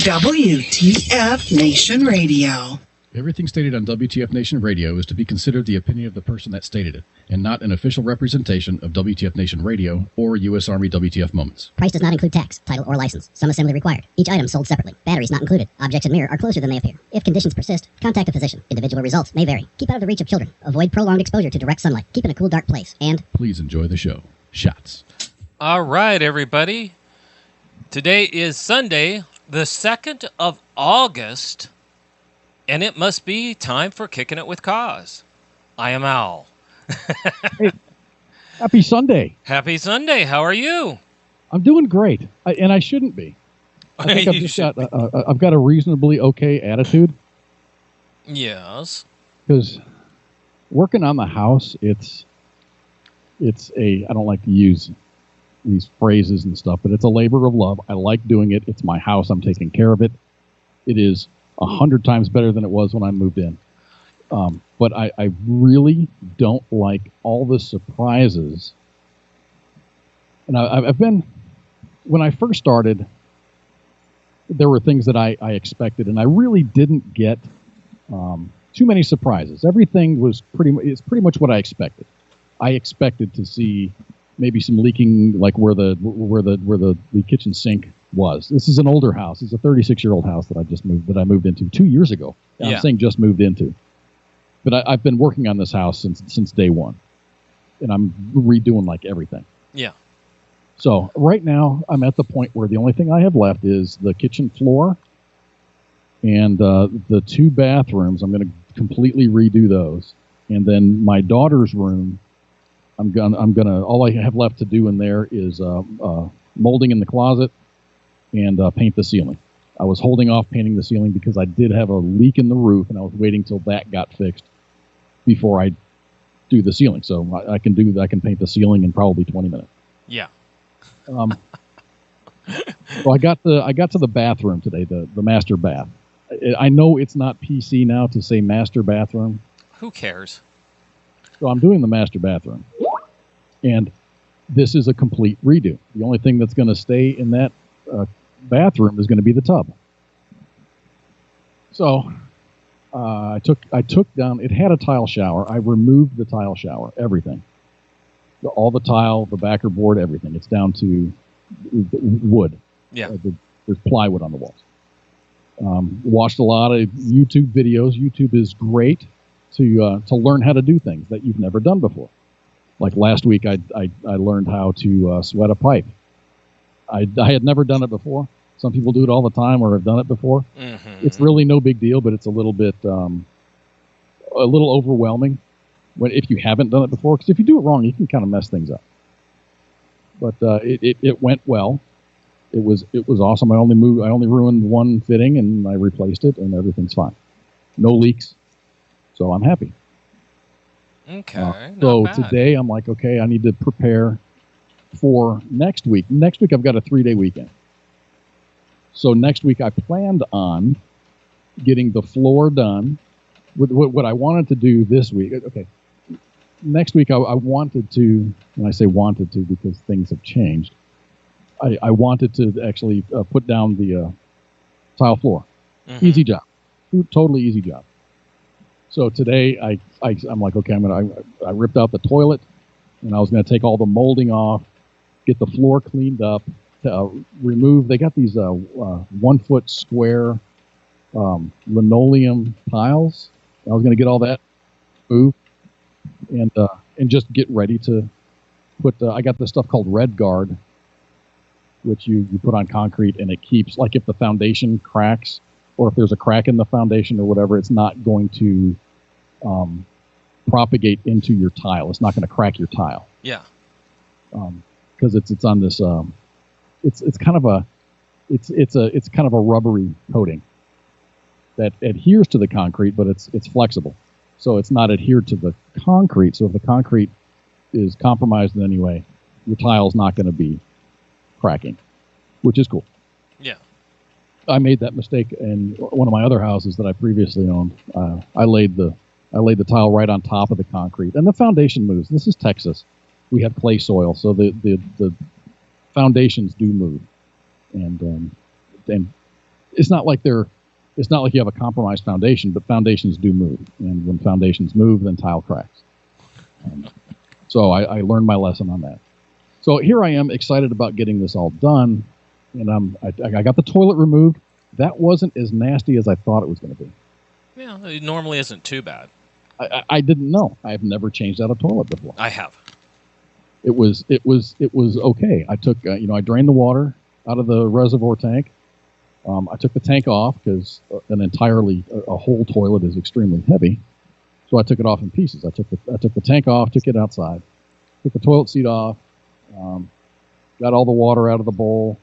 WTF Nation Radio. Everything stated on WTF Nation Radio is to be considered the opinion of the person that stated it, and not an official representation of WTF Nation Radio or U.S. Army WTF Moments. Price does not include tax, title, or license. Some assembly required. Each item sold separately. Batteries not included. Objects in mirror are closer than they appear. If conditions persist, contact a physician. Individual results may vary. Keep out of the reach of children. Avoid prolonged exposure to direct sunlight. Keep in a cool, dark place. And please enjoy the show. Shots. All right, everybody. Today is Sunday, the 2nd of August, and it must be time for Kicking It with Koz. I am Owl. Hey, happy Sunday. Happy Sunday. How are you? I'm doing great, and I shouldn't be. I think I've got a reasonably okay attitude. Yes. Because working on the house, it's a, I don't like to use these phrases and stuff, but it's a labor of love. I like doing it. It's my house. I'm taking care of it. It is 100 times better than it was when I moved in. But I really don't like all the surprises. And I've been, when I first started, there were things that I expected, and I really didn't get too many surprises. Everything was it's pretty much what I expected. I expected to see maybe some leaking, like where the kitchen sink was. This is an older house. It's a 36-year-old house that I moved into 2 years ago. Yeah. I'm saying just moved into, but I've been working on this house since day one, and I'm redoing like everything. Yeah. So right now I'm at the point where the only thing I have left is the kitchen floor and the 2 bathrooms. I'm going to completely redo those, and then my daughter's room. I'm gonna. All I have left to do in there is molding in the closet and paint the ceiling. I was holding off painting the ceiling because I did have a leak in the roof, and I was waiting till that got fixed before I do the ceiling. So I can paint the ceiling in probably 20 minutes. Yeah. So I got to the bathroom today, the master bath. I know it's not PC now to say master bathroom. Who cares? So I'm doing the master bathroom. And this is a complete redo. The only thing that's going to stay in that bathroom is going to be the tub. So I took down. It had a tile shower. I removed the tile shower, everything, all the tile, the backer board, everything. It's down to wood. Yeah. There's plywood on the walls. Watched a lot of YouTube videos. YouTube is great to learn how to do things that you've never done before. Like last week, I learned how to sweat a pipe. I had never done it before. Some people do it all the time or have done it before. Mm-hmm. It's really no big deal, but it's a little bit, a little overwhelming if you haven't done it before. Because if you do it wrong, you can kind of mess things up. But it went well. It was awesome. I only ruined one fitting, and I replaced it, and everything's fine. No leaks, so I'm happy. Okay. So today I'm like, okay, I need to prepare for next week. Next week I've got a 3-day weekend. So next week I planned on getting the floor done. With what I wanted to do this week. Okay. Next week I wanted to, and I say wanted to because things have changed. I wanted to actually put down the tile floor. Mm-hmm. Easy job. Totally easy job. So today I'm like, okay, I ripped out the toilet, and I was going to take all the molding off, get the floor cleaned up, remove. They got these 1 foot square linoleum tiles. I was going to get all that moved, and just get ready to put. I got this stuff called Red Guard, which you put on concrete, and it keeps, like, if the foundation cracks, or if there's a crack in the foundation or whatever, it's not going to propagate into your tile. It's not going to crack your tile. Yeah. Because it's on this. It's kind of a rubbery coating that adheres to the concrete, but it's flexible, so it's not adhered to the concrete. So if the concrete is compromised in any way, your tile's not going to be cracking, which is cool. Yeah. I made that mistake in one of my other houses that I previously owned. I laid the tile right on top of the concrete, and the foundation moves. This is Texas. We have clay soil, so the foundations do move, and it's not like you have a compromised foundation, but foundations do move, and when foundations move, then tile cracks. So I learned my lesson on that. So here I am, excited about getting this all done, and I got the toilet removed. That wasn't as nasty as I thought it was going to be. Yeah, it normally isn't too bad. I didn't know. I've never changed out a toilet before. I have. It was okay. I took I drained the water out of the reservoir tank. I took the tank off because a whole toilet is extremely heavy. So I took it off in pieces. I took the tank off, took it outside, took the toilet seat off, got all the water out of the bowl,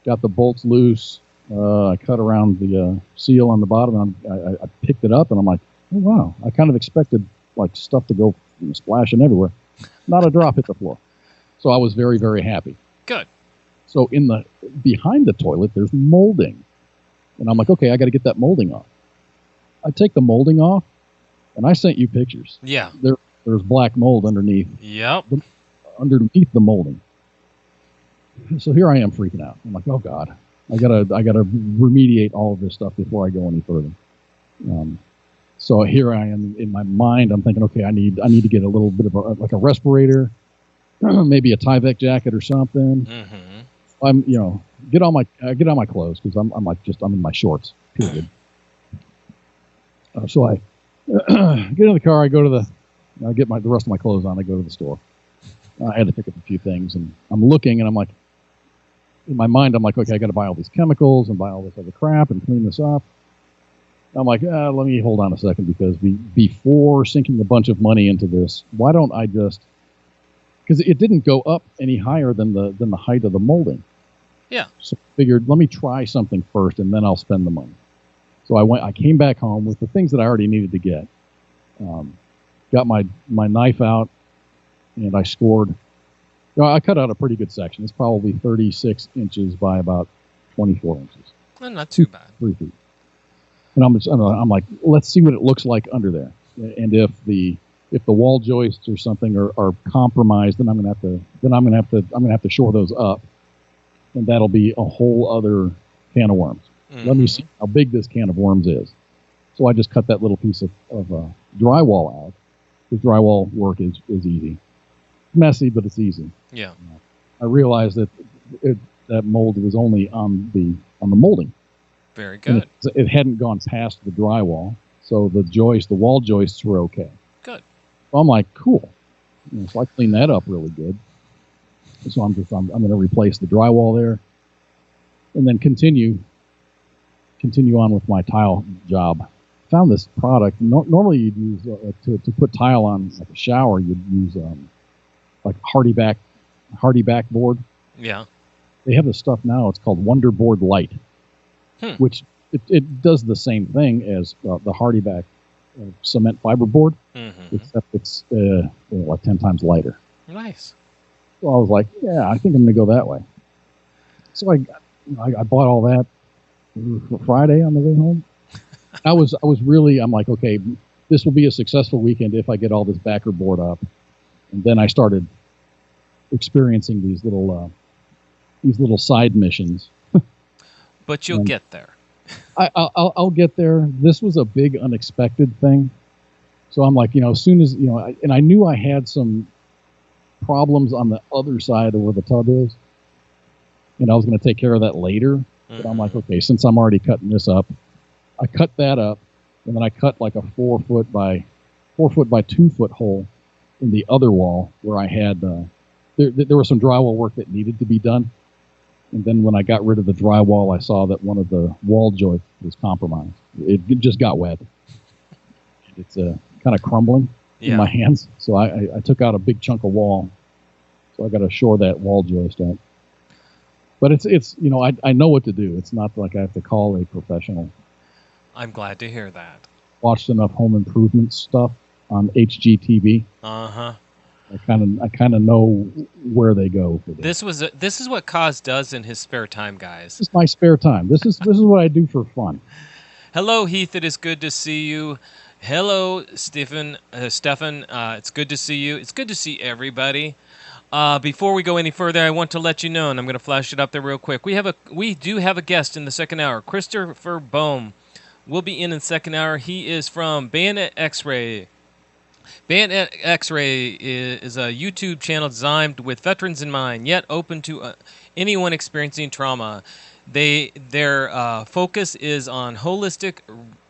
got the bolts loose. I cut around the seal on the bottom, and I picked it up, and I'm like, oh, wow. I kind of expected like stuff to go splashing everywhere. Not a drop hit the floor. So I was very, very happy. Good. So behind the toilet, there's molding. And I'm like, okay, I got to get that molding off. I take the molding off, and I sent you pictures. Yeah. There's black mold underneath. Yep. Underneath the molding. So here I am freaking out. I'm like, oh God, I gotta remediate all of this stuff before I go any further. So here I am in my mind. I'm thinking, okay, I need to get a little bit of a respirator, maybe a Tyvek jacket or something. Mm-hmm. I'm get on my clothes because I'm in my shorts. Period. So I get in the car. I get the rest of my clothes on. I go to the store. I had to pick up a few things, and I'm looking, and I'm like, in my mind, I'm like, okay, I got to buy all these chemicals and buy all this other crap and clean this up. I'm like, let me hold on a second, because before sinking a bunch of money into this, why don't I just, because it didn't go up any higher than the height of the molding. Yeah. So I figured, let me try something first, and then I'll spend the money. So I came back home with the things that I already needed to get. Got my knife out, and I scored. I cut out a pretty good section. It's probably 36 inches by about 24 inches. Well, not too bad. 3 feet. And I'm like, let's see what it looks like under there. And if the wall joists or something are compromised, then I'm gonna have to shore those up, and that'll be a whole other can of worms. Mm-hmm. Let me see how big this can of worms is. So I just cut that little piece of drywall out. Because drywall work is easy. Messy, but it's easy. Yeah. I realized that that mold was only on the molding. Very good. It hadn't gone past the drywall, so the wall joists were okay. Good. So I'm like, cool. So I cleaned that up really good. So I'm going to replace the drywall there, and then continue on with my tile job. Found this product. Normally you'd use to put tile on like a shower. You'd use like hardy back board. Yeah. They have this stuff now. It's called Wonder Board Light, which it does the same thing as the hardy back cement fiber board, except it's like 10 times lighter. Nice. So I was like, yeah, I think I'm going to go that way. So I bought all that for Friday on the way home. I'm like, okay, this will be a successful weekend if I get all this backer board up. And then I started experiencing these little side missions. But you'll get there. I'll get there. This was a big unexpected thing. So I'm like, as soon as, and I knew I had some problems on the other side of where the tub is. And I was going to take care of that later. But I'm like, okay, since I'm already cutting this up, I cut that up, and then I cut like a 4 foot by 2 foot hole in the other wall where I had there was some drywall work that needed to be done. And then when I got rid of the drywall, I saw that one of the wall joists was compromised. It just got wet. It's kind of crumbling in my hands. So I took out a big chunk of wall. So I got to shore that wall joist up. But it's I know what to do. It's not like I have to call a professional. I'm glad to hear that. Watched enough home improvement stuff on HGTV. Uh-huh. I kind of know where they go for this. This is what Koz does in his spare time, guys. This is my spare time. This is what I do for fun. Hello, Heath. It is good to see you. Hello, Stefan. It's good to see you. It's good to see everybody. Before we go any further, I want to let you know, and I'm going to flash it up there real quick. We do have a guest in the second hour. Christopher Boehm will be in the second hour. He is from Bayonet X Ray. Bayonet X Ray is a YouTube channel designed with veterans in mind, yet open to anyone experiencing trauma. Their focus is on holistic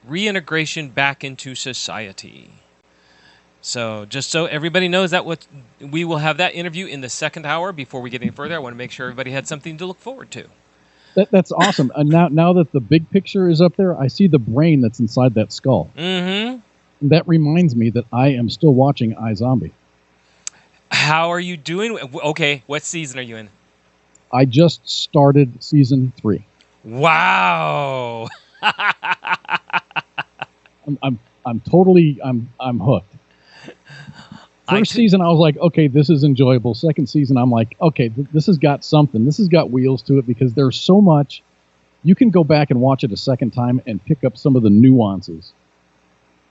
reintegration back into society. So just so everybody knows that we will have that interview in the second hour. Before we get any further, I want to make sure everybody had something to look forward to. That's awesome. And now that the big picture is up there, I see the brain that's inside that skull. Mm-hmm. That reminds me that I am still watching iZombie. How are you doing? Okay, what season are you in? I just started season 3. Wow. I'm totally hooked. First season, I was like, okay, this is enjoyable. Second season, I'm like, okay, this has got something. This has got wheels to it because there's so much. You can go back and watch it a second time and pick up some of the nuances.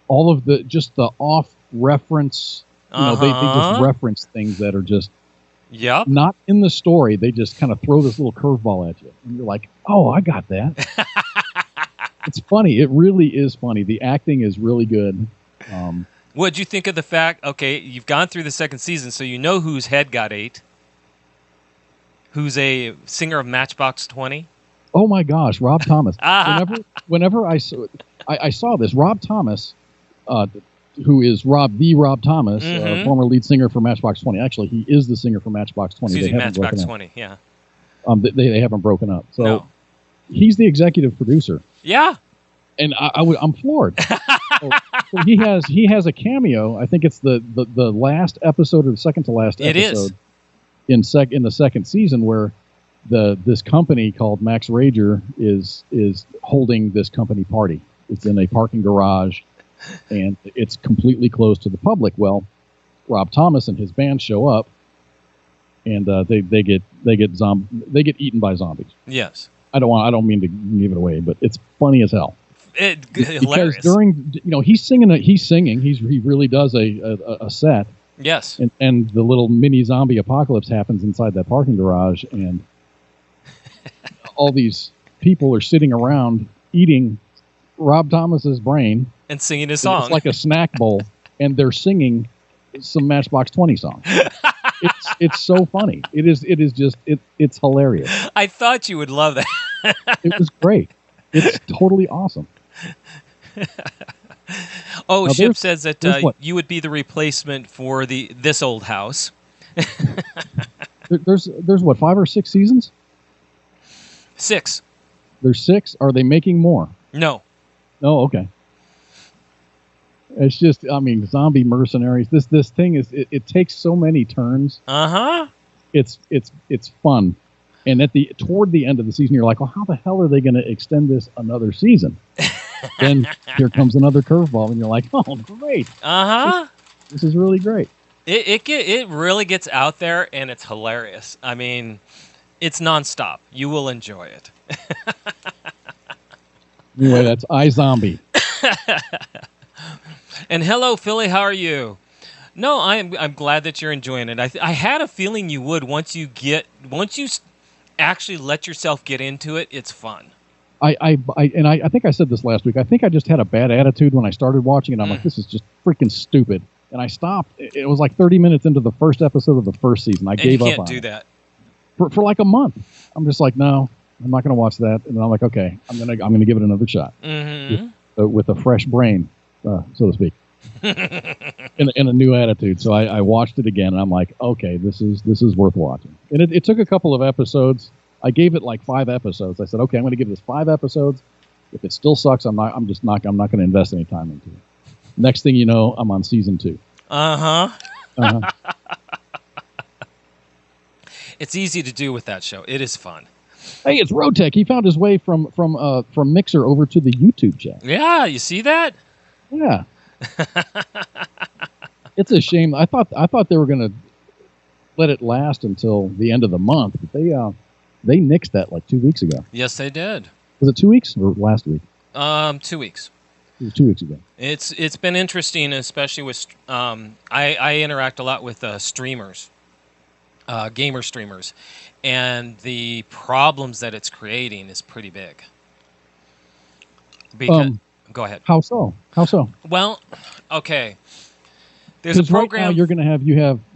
All of the off reference, they just reference things that are just not in the story. They just kind of throw this little curveball at you, and you're like, "Oh, I got that." It's funny. It really is funny. The acting is really good. What'd you think of the fact? Okay, you've gone through the second season, so you know whose head got ate. Who's a singer of Matchbox 20? Oh my gosh, Rob Thomas. Whenever I saw this, Rob Thomas. Who is Rob Thomas, former lead singer for Matchbox 20. Actually, he is the singer for Matchbox 20. Excuse me, Matchbox 20, yeah. They haven't broken up. So he's the executive producer. Yeah. And I'm floored. so he has a cameo. I think it's the last episode or the second to last episode. It is. In the second season where this company called Max Rager is holding this company party. It's in a parking garage. And it's completely closed to the public. Well, Rob Thomas and his band show up, and they get eaten by zombies. Yes. I don't mean to give it away, but it's funny as hell. Hilarious. Because during he's singing. He really does a set. Yes. And the little mini zombie apocalypse happens inside that parking garage, and all these people are sitting around eating Rob Thomas's brain. And singing his song. It's like a snack bowl, and they're singing some Matchbox 20 songs. It's so funny. It's hilarious. I thought you would love that. It was great. It's totally awesome. Oh, now Ship says that you would be the replacement for this old house. There's what, 5 or 6 seasons? 6. There's 6. Are they making more? No. Oh, okay. It's just, zombie mercenaries. This thing is, it takes so many turns. It's fun, and toward the end of the season, you're like, well, how the hell are they going to extend this another season? Then here comes another curveball, and you're like, oh, great. This is really great. It really gets out there, and it's hilarious. It's nonstop. You will enjoy it. Anyway, that's iZombie. And hello, Philly. How are you? No, I'm glad that you're enjoying it. I had a feeling you would once you actually let yourself get into it. It's fun. I think I said this last week. I think I just had a bad attitude when I started watching it. I'm like, this is just freaking stupid, and I stopped. It was like 30 minutes into the first episode of the first season. I gave up on it. You can't do that for like a month. I'm just like, no, I'm not going to watch that. And then I'm like, okay, I'm gonna give it another shot with a fresh brain. So to speak, in a new attitude. So I watched it again, and I'm like, okay, this is worth watching. And it took a couple of episodes. I gave it like 5 episodes. I said, okay, I'm going to give this 5 episodes. If it still sucks, I'm not going to invest any time into it. Next thing you know, I'm on season 2. It's easy to do with that show. It is fun. Hey, it's Rotech. He found his way from Mixer over to the YouTube chat. Yeah, you see that? Yeah. It's a shame. I thought they were going to let it last until the end of the month, but they nixed that like 2 weeks ago. Yes, they did. Was it 2 weeks or last week? 2 weeks. It was 2 weeks ago. It's been interesting, especially with I interact a lot with streamers. gamer streamers, and the problems that it's creating is pretty big. Because go ahead. How so? How so? Well, okay. There's a Because right program. now you're going to have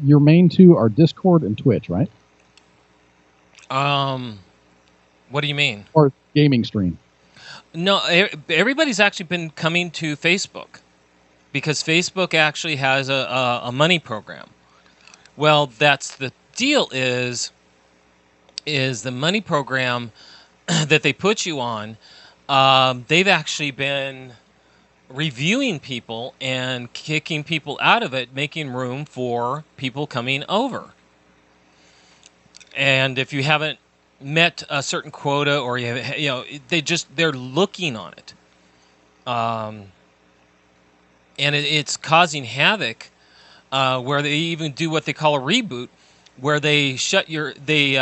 your main two are Discord and Twitch, right? What do you mean? Or gaming stream. No, everybody's actually been coming to Facebook because Facebook actually has a money program. Well, that's the deal is the money program that they put you on. They've actually been reviewing people and kicking people out of it, making room for people coming over. And if you haven't met a certain quota, or they're looking on it, and it's causing havoc, where they even do what they call a reboot, where they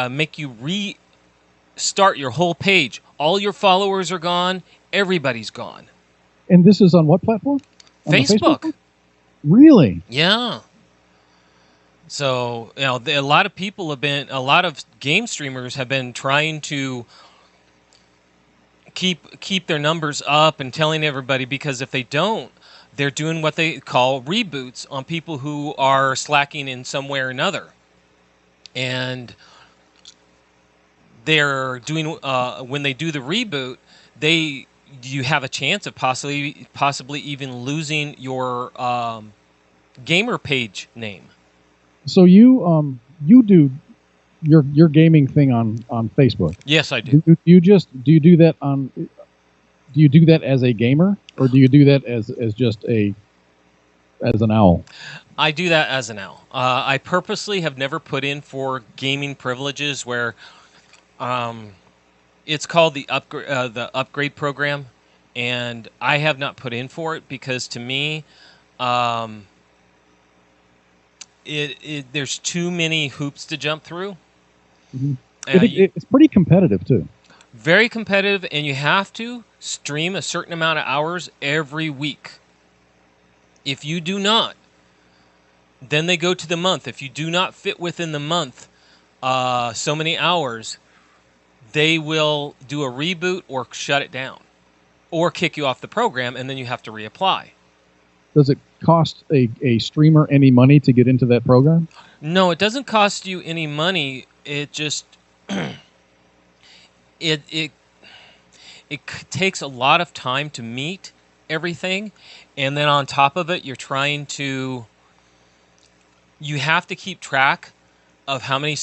make you restart your whole page. All your followers are gone. Everybody's gone. And this is on what platform? On Facebook. Really? Yeah. So, a lot of game streamers have been trying to keep their numbers up and telling everybody, because if they don't, they're doing what they call reboots on people who are slacking in some way or another. And they're doing when they do the reboot, you have a chance of possibly even losing your gamer page name. So you do your gaming thing on Facebook? Yes, I do. Do you do that as a gamer, or do you do that as an owl? I do that as an owl. I purposely have never put in for gaming privileges where it's called the upgrade program, and I have not put in for it because to me, there's too many hoops to jump through. Mm-hmm. It's pretty competitive too. Very competitive, and you have to stream a certain amount of hours every week. If you do not, then they go to the month. If you do not fit within the month, so many hours, they will do a reboot or shut it down or kick you off the program, and then you have to reapply. Does it cost a streamer any money to get into that program? No, it doesn't cost you any money. It just it takes a lot of time to meet everything, and then on top of it, you have to keep track of how many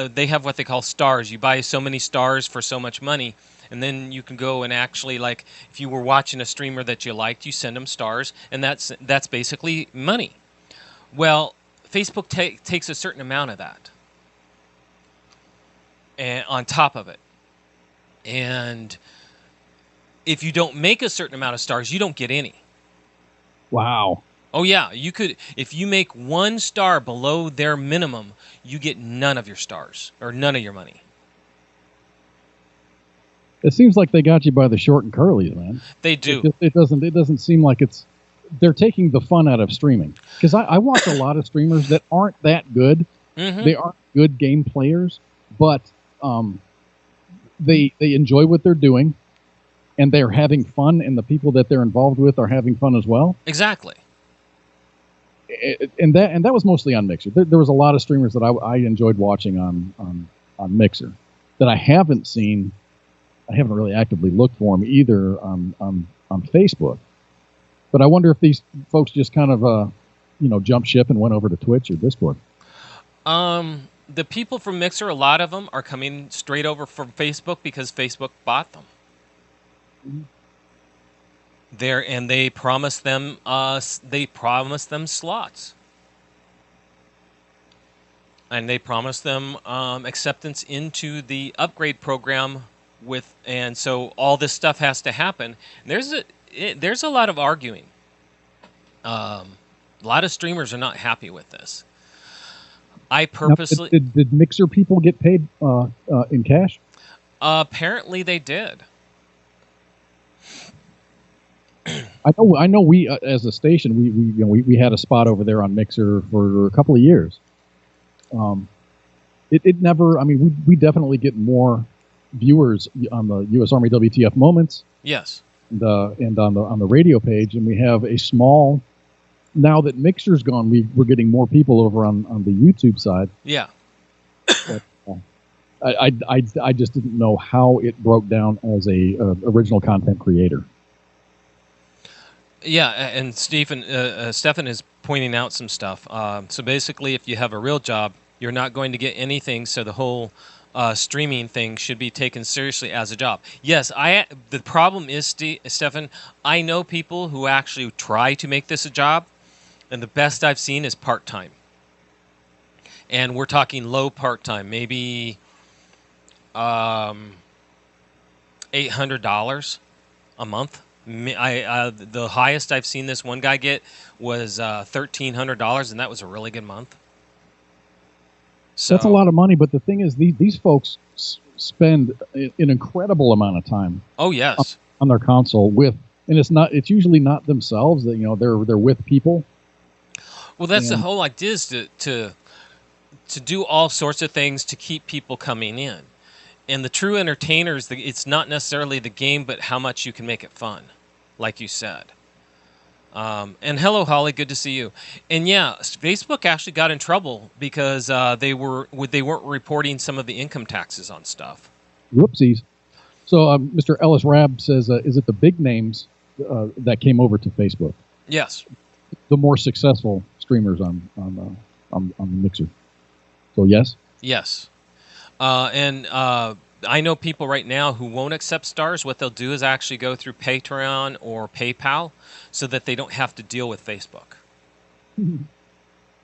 they have what they call stars. You buy so many stars for so much money, and then you can go and actually, like, if you were watching a streamer that you liked, you send them stars, and that's basically money. Well, Facebook takes a certain amount of that, and on top of it, and if you don't make a certain amount of stars, you don't get any. Wow. Oh yeah, you could, if you make 1 star below their minimum, you get none of your stars or none of your money. It seems like they got you by the short and curlies, man. They do. It doesn't seem like they're taking the fun out of streaming. Because I watch a lot of streamers that aren't that good. Mm-hmm. They aren't good game players, but they enjoy what they're doing, and they're having fun, and the people that they're involved with are having fun as well. Exactly. And that was mostly on Mixer. There was a lot of streamers that I enjoyed watching on Mixer that I haven't seen. I haven't really actively looked for them either on Facebook. But I wonder if these folks just kind of jumped ship and went over to Twitch or Discord. The people from Mixer, a lot of them are coming straight over from Facebook because Facebook bought them. Mm-hmm. They promised them slots, and they promised them acceptance into the upgrade program and so all this stuff has to happen. There's a lot of arguing. A lot of streamers are not happy with this. I purposely did Mixer people get paid in cash? Apparently they did. I know. We as a station, we had a spot over there on Mixer for a couple of years. it never. I mean, we definitely get more viewers on the U.S. Army WTF moments. Yes. And on the radio page, and we have a small. Now that Mixer's gone, we're getting more people over on the YouTube side. Yeah. But, I just didn't know how it broke down as a original content creator. Yeah, and Stephen is pointing out some stuff. So basically, if you have a real job, you're not going to get anything. So the whole streaming thing should be taken seriously as a job. Yes, the problem is, Stephen, I know people who actually try to make this a job, and the best I've seen is part-time. And we're talking low part-time, maybe $800 a month. The highest I've seen this one guy get was $1,300, and that was a really good month. So that's a lot of money, but the thing is, these folks spend an incredible amount of time. Oh yes, on their console and it's usually not themselves. That they're with people. Well, that's the whole idea, is to do all sorts of things to keep people coming in. And the true entertainers, it's not necessarily the game, but how much you can make it fun, like you said. And hello, Holly, good to see you. And yeah, Facebook actually got in trouble because they weren't reporting some of the income taxes on stuff. Whoopsies. So Mr. Ellis Rabb says, is it the big names that came over to Facebook? Yes. The more successful streamers on the Mixer. So yes. Yes. And I know people right now who won't accept stars. What they'll do is actually go through Patreon or PayPal so that they don't have to deal with Facebook.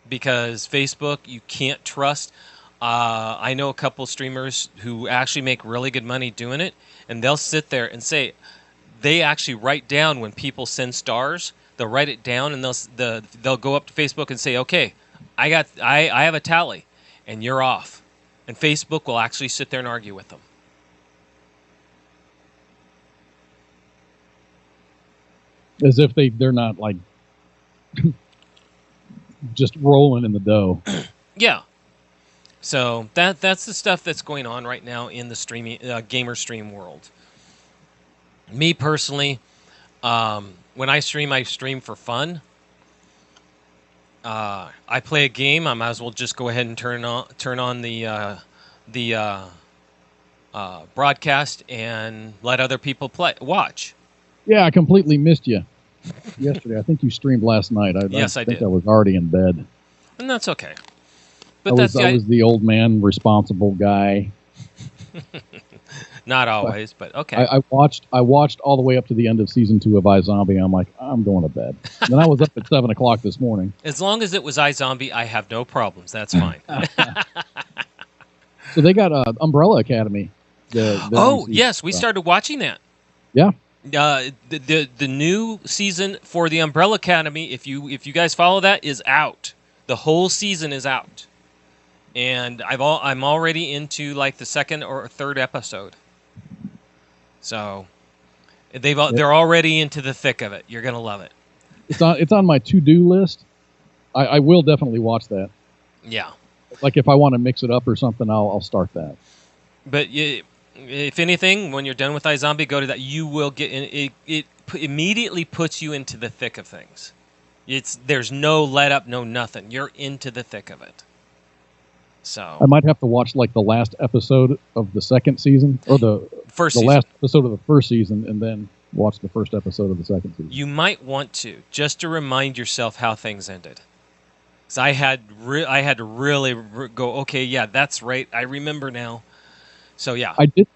Because Facebook, you can't trust. I know a couple streamers who actually make really good money doing it, and they'll sit there and say, they actually write down when people send stars. They'll write it down, and they'll go up to Facebook and say, okay, I have a tally, and you're off. And Facebook will actually sit there and argue with them. As if they're not like just rolling in the dough. Yeah. So that's the stuff that's going on right now in the streaming gamer stream world. Me personally, when I stream for fun. I play a game. I might as well just go ahead and turn on the broadcast and let other people watch. Yeah, I completely missed you yesterday. I think you streamed last night. Yes, I think did. I was already in bed. And that's okay. But I was the old man, responsible guy. Not always, but okay. I watched all the way up to the end of season 2 of iZombie. I'm like, I'm going to bed. And then I was up at 7 o'clock this morning. As long as it was iZombie, I have no problems. That's fine. So they got Umbrella Academy. Yes, we started watching that. Yeah. The new season for the Umbrella Academy, if you guys follow that, is out. The whole season is out, and I'm already into like the second or third episode. So they're already into the thick of it. You're gonna love it. It's on my to-do list. I will definitely watch that. Yeah. Like if I want to mix it up or something, I'll start that. But if anything, when you're done with iZombie, go to that. You will get in. It immediately puts you into the thick of things. There's no let up, no nothing. You're into the thick of it. So I might have to watch like the last episode of the second season or the last episode of the first season, and then watch the first episode of the second season. You might want to, just to remind yourself how things ended. Because I had to really go, okay, yeah, that's right. I remember now. So yeah, I did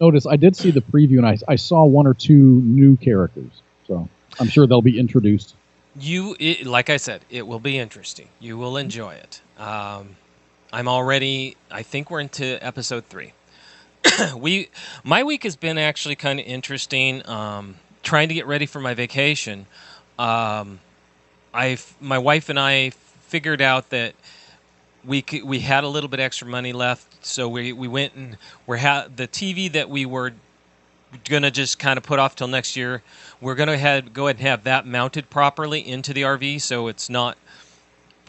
see the preview, and I saw 1 or 2 new characters. So I'm sure they'll be introduced. Like I said, it will be interesting. You will enjoy it. I think we're into episode 3. My week has been actually kind of interesting. Trying to get ready for my vacation. My wife and I figured out that we had a little bit extra money left, so we went and the TV that we were gonna just kind of put off till next year. We're gonna go ahead and have that mounted properly into the RV, so it's not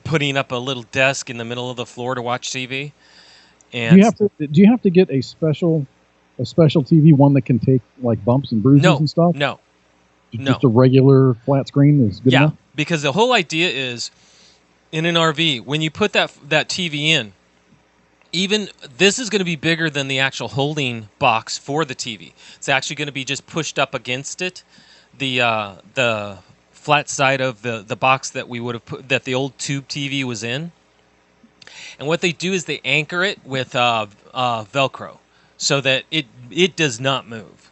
putting up a little desk in the middle of the floor to watch TV. And do you have to get a special TV, one that can take like bumps and bruises and stuff? No. Just a regular flat screen is good enough? Because the whole idea is, in an RV, when you put that TV in, even this is going to be bigger than the actual holding box for the TV. It's actually going to be just pushed up against it, the flat side of the box that we would have put, that the old tube TV was in. And what they do is they anchor it with Velcro so that it does not move.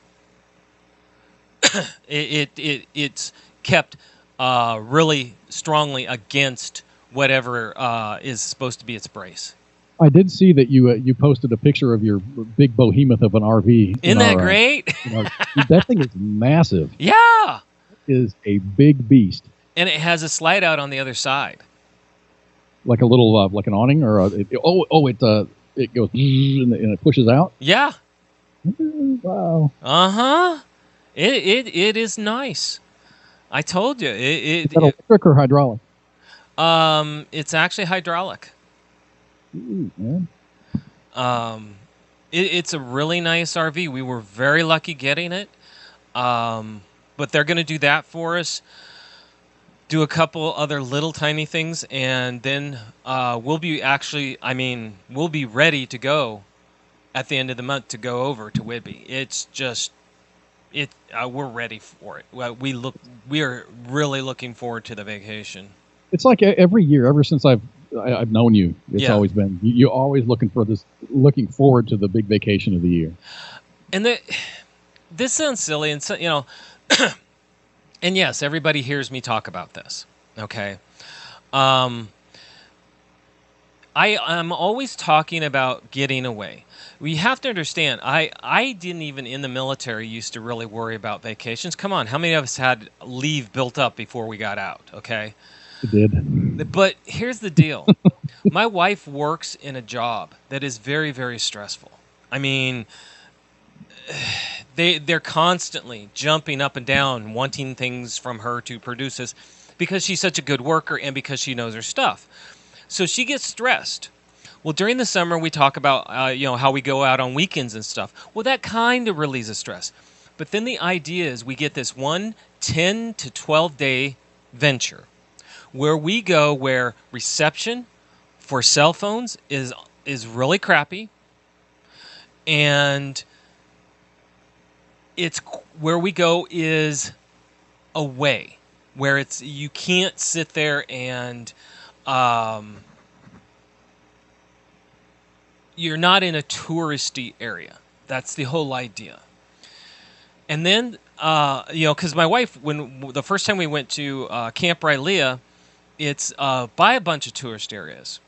It's kept really strongly against whatever is supposed to be its brace. I did see that you posted a picture of your big behemoth of an RV. Isn't that great? That thing is massive. Yeah. It is a big beast. And it has a slide out on the other side. Like a little, like an awning, or it goes and it pushes out. Yeah. Wow. It is nice. I told you. Is that electric or hydraulic? It's actually hydraulic. Ooh, man. It's a really nice RV. We were very lucky getting it. But they're going to do that for us. Do a couple other little tiny things, and then we'll be ready to go at the end of the month to go over to Whidbey. It's just, we're ready for it. We are really looking forward to the vacation. It's like every year, ever since I've known you, it's always been you're always looking forward to the big vacation of the year. And this sounds silly, and so, and yes, everybody hears me talk about this. Okay, I'm always talking about getting away. We have to understand, I didn't even in the military used to really worry about vacations. Come on, how many of us had leave built up before we got out? Okay. It did. But here's the deal. My wife works in a job that is very, very stressful. I mean, they're constantly jumping up and down, wanting things from her to produce this because she's such a good worker and because she knows her stuff. So she gets stressed. Well, during the summer, we talk about how we go out on weekends and stuff. Well, that kind of relieves stress. But then the idea is we get this 10 to 12 day venture where we go where reception for cell phones is really crappy, and it's where we go is away, where it's you can't sit there and you're not in a touristy area. That's the whole idea. And then because my wife, when the first time we went to Camp Rylea, it's by a bunch of tourist areas.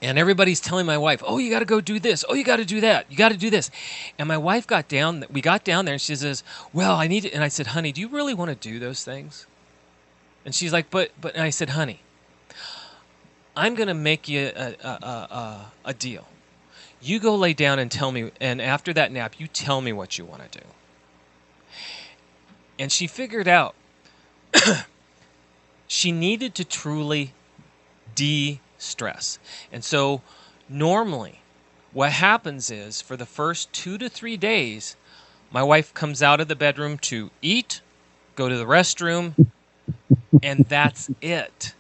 And everybody's telling my wife, oh, you got to go do this. Oh, you got to do that. You got to do this. And my wife we got down there and she says, well, I need it. And I said, honey, do you really want to do those things? And she's like, but and I said, honey, I'm going to make you a deal. You go lay down and tell me. And after that nap, you tell me what you want to do. And she figured out she needed to truly de-stress. And so normally what happens is for the first 2 to 3 days, my wife comes out of the bedroom to eat, go to the restroom, and that's it.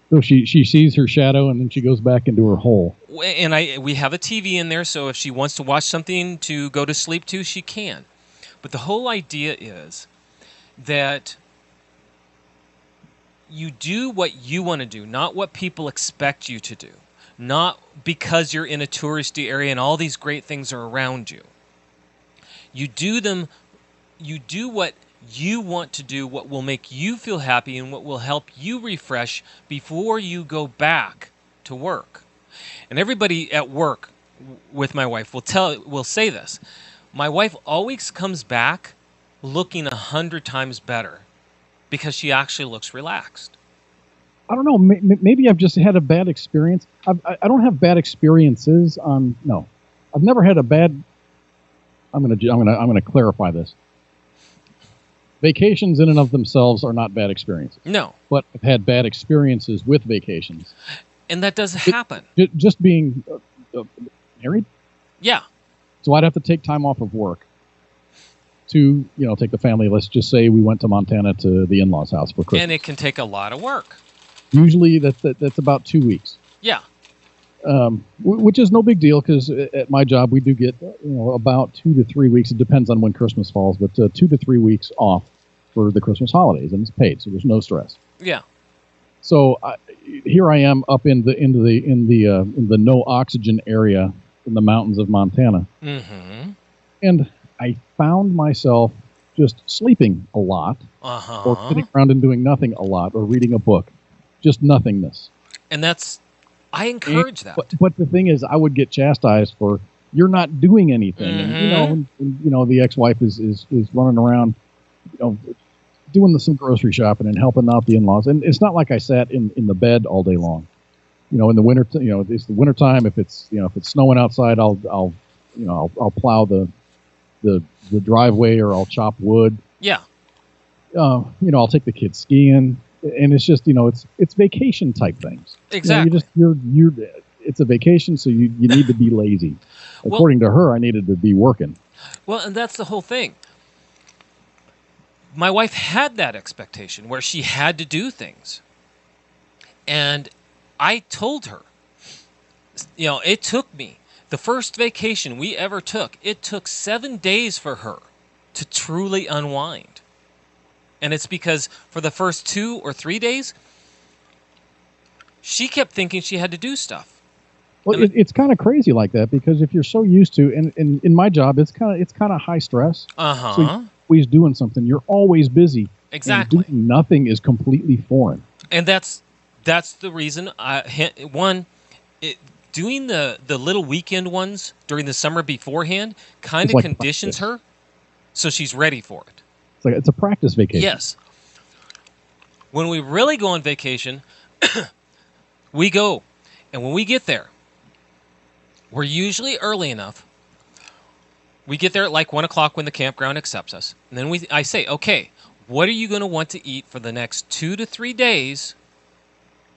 So she sees her shadow and then she goes back into her hole. And we have a TV in there, so if she wants to watch something to go to sleep to, she can. But the whole idea is that you do what you want to do, not what people expect you to do. Not because you're in a touristy area and all these great things are around you. You do what you want to do, what will make you feel happy and what will help you refresh before you go back to work. And everybody at work with my wife will say this. My wife always comes back looking 100 times better because she actually looks relaxed. I don't know. Maybe I've just had a bad experience. I don't have bad experiences on. No, I've never had a bad. I'm gonna clarify this. Vacations in and of themselves are not bad experiences. No, but I've had bad experiences with vacations, and that does happen. Just being married. Yeah. So I'd have to take time off of work to, take the family. Let's just say we went to Montana to the in-laws' house for Christmas. And it can take a lot of work. Usually that's about 2 weeks. Yeah. Which is no big deal because at my job we do get about 2 to 3 weeks. It depends on when Christmas falls, but 2 to 3 weeks off for the Christmas holidays, and it's paid, so there's no stress. Yeah. So here I am up in the no oxygen area in the mountains of Montana, and I found myself just sleeping a lot, or sitting around and doing nothing a lot, or reading a book, just nothingness. And I encourage that. But the thing is, I would get chastised for you're not doing anything, and the ex-wife is running around, doing some grocery shopping and helping out the in-laws. And it's not like I sat in the bed all day long. In the winter, it's the winter time. If it's snowing outside, I'll plow the driveway, or I'll chop wood. Yeah. I'll take the kids skiing, and it's just it's vacation type things. Exactly. You're it's a vacation, so you need to be lazy. According to her, I needed to be working. Well, and that's the whole thing. My wife had that expectation where she had to do things. And I told her, it took me, the first vacation we ever took, it took 7 days for her to truly unwind. And it's because for the first 2 or 3 days, she kept thinking she had to do stuff. Well, it's kind of crazy like that, because if you're so used to, and in my job, it's kind of high stress. So you're always doing something. You're always busy. Exactly. And doing nothing is completely foreign. And that's the reason. Doing the little weekend ones during the summer beforehand kind of conditions her, so she's ready for it. It's a practice vacation. Yes. When we really go on vacation, we go, and when we get there, we're usually early enough. We get there at like 1 o'clock when the campground accepts us. And then I say, okay, what are you going to want to eat for the next 2 to 3 days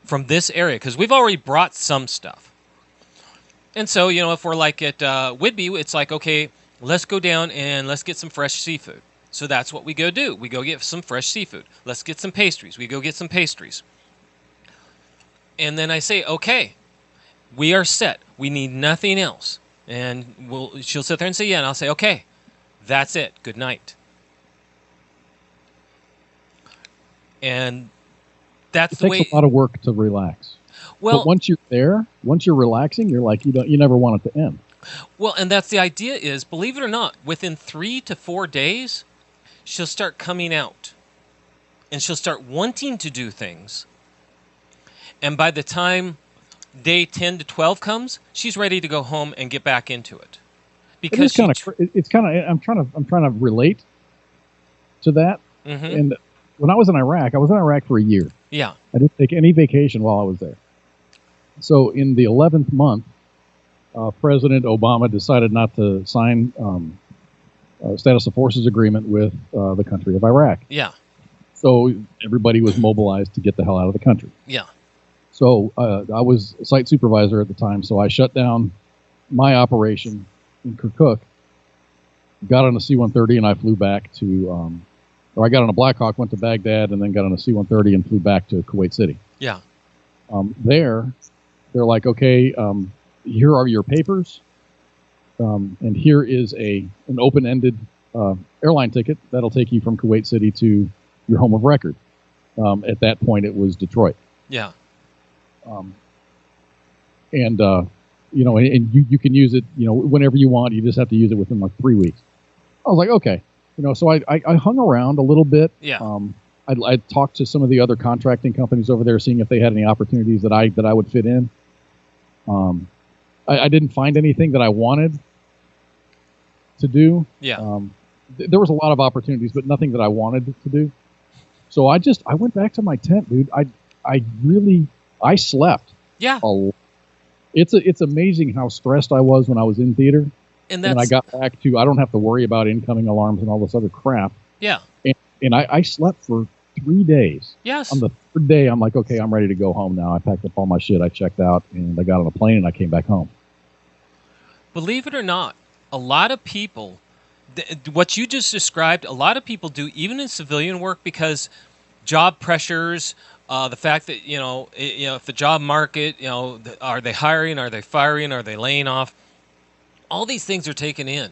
from this area? Because we've already brought some stuff. And so, if we're like at Whidbey, it's like, okay, let's go down and let's get some fresh seafood. So that's what we go do. We go get some fresh seafood. Let's get some pastries. We go get some pastries. And then I say, okay, we are set. We need nothing else. And she'll sit there and say, yeah. And I'll say, okay, that's it. Good night. And that's the way. It takes a lot of work to relax. Well, but once you're there, once you're relaxing, you're like, you never want it to end. Well, and that's the idea is, believe it or not, within 3 to 4 days, she'll start coming out. And she'll start wanting to do things. And by the time day 10 to 12 comes, she's ready to go home and get back into it. Because I'm trying to relate to that. And when I was in Iraq for a year. Yeah. I didn't take any vacation while I was there. So in the 11th month, President Obama decided not to sign a status of forces agreement with the country of Iraq. Yeah. So everybody was mobilized to get the hell out of the country. Yeah. So I was site supervisor at the time, so I shut down my operation in Kirkuk, got on a C-130, and I flew back to, I got on a Black Hawk, went to Baghdad, and then got on a C-130 and flew back to Kuwait City. Yeah. They're like, okay, here are your papers, and here is an open-ended airline ticket that'll take you from Kuwait City to your home of record. At that point, it was Detroit. Yeah. And you can use it, whenever you want. You just have to use it within like 3 weeks. I was like, okay. So I hung around a little bit. Yeah. I talked to some of the other contracting companies over there, seeing if they had any opportunities that I would fit in. I didn't find anything that I wanted to do. Yeah. There was a lot of opportunities, but nothing that I wanted to do. So I went back to my tent, dude. I slept. Yeah. It's amazing how stressed I was when I was in theater. And when I got back to, I don't have to worry about incoming alarms and all this other crap. Yeah. And I slept for 3 days. Yes. On the third day, I'm like, okay, I'm ready to go home now. I packed up all my shit. I checked out, and I got on a plane, and I came back home. Believe it or not, a lot of people, what you just described, a lot of people do, even in civilian work, because job pressures, the fact that, if the job market, are they hiring, are they firing, are they laying off? All these things are taken in.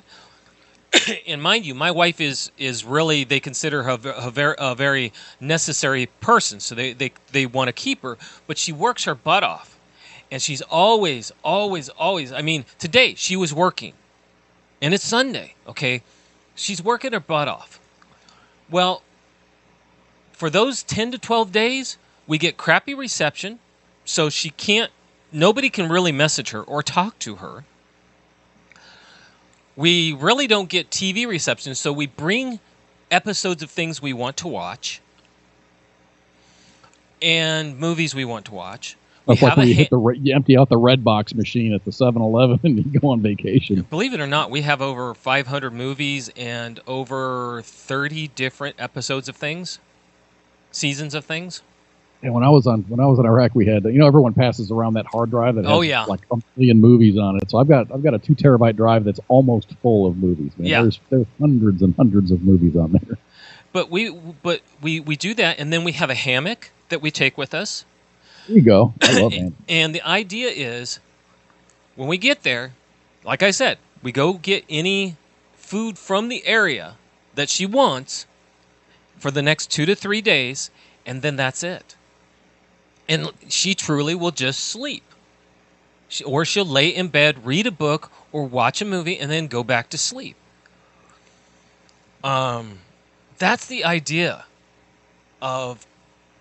And mind you, my wife is really, they consider her a very necessary person, so they want to keep her, but she works her butt off. And she's always, I mean, today she was working, and it's Sunday, okay? She's working her butt off. Well, for those 10 to 12 days, we get crappy reception, so nobody can really message her or talk to her. We really don't get TV reception, so we bring episodes of things we want to watch and movies we want to watch. That's like when you empty out the Red Box machine at the 7-Eleven and you go on vacation. Believe it or not, we have over 500 movies and over 30 different episodes of things, seasons of things. And when I was in Iraq, we had, everyone passes around that hard drive that has like a million movies on it. So I've got a 2 terabyte drive that's almost full of movies. Man. Yeah. There's hundreds and hundreds of movies on there. But we do that, and then we have a hammock that we take with us. There you go. I love that. And the idea is, when we get there, like I said, we go get any food from the area that she wants for the next 2 to 3 days, and then that's it. And she truly will just sleep. Or she'll lay in bed, read a book, or watch a movie, and then go back to sleep. That's the idea of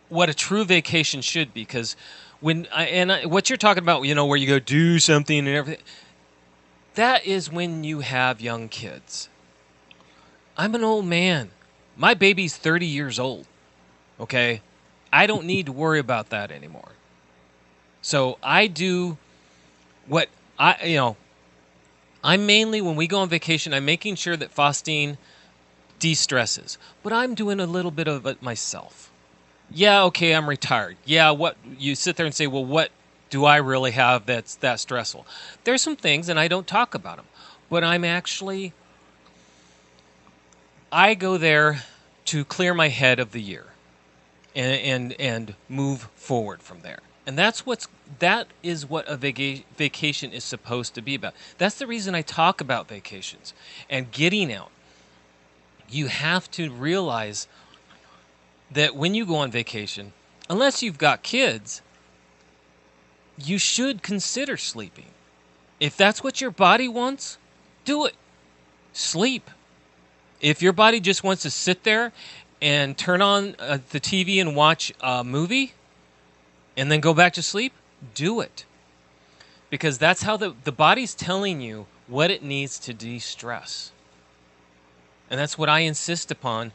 what a true vacation should be, because what you're talking about, where you go do something and everything, that is when you have young kids. I'm an old man. My baby's 30 years old. Okay? I don't need to worry about that anymore. So I do what I'm mainly, when we go on vacation, I'm making sure that Faustine de-stresses, but I'm doing a little bit of it myself. Yeah, okay, I'm retired. Yeah, what you sit there and say, well, what do I really have that's that stressful? There's some things, and I don't talk about them, but I go there to clear my head of the year and move forward from there. And that is what a vacation is supposed to be about. That's the reason I talk about vacations and getting out. You have to realize that when you go on vacation, unless you've got kids, you should consider sleeping. If that's what your body wants, do it. Sleep. If your body just wants to sit there and turn on the TV and watch a movie and then go back to sleep, do it. Because that's how the body's telling you what it needs to de-stress. And that's what I insist upon.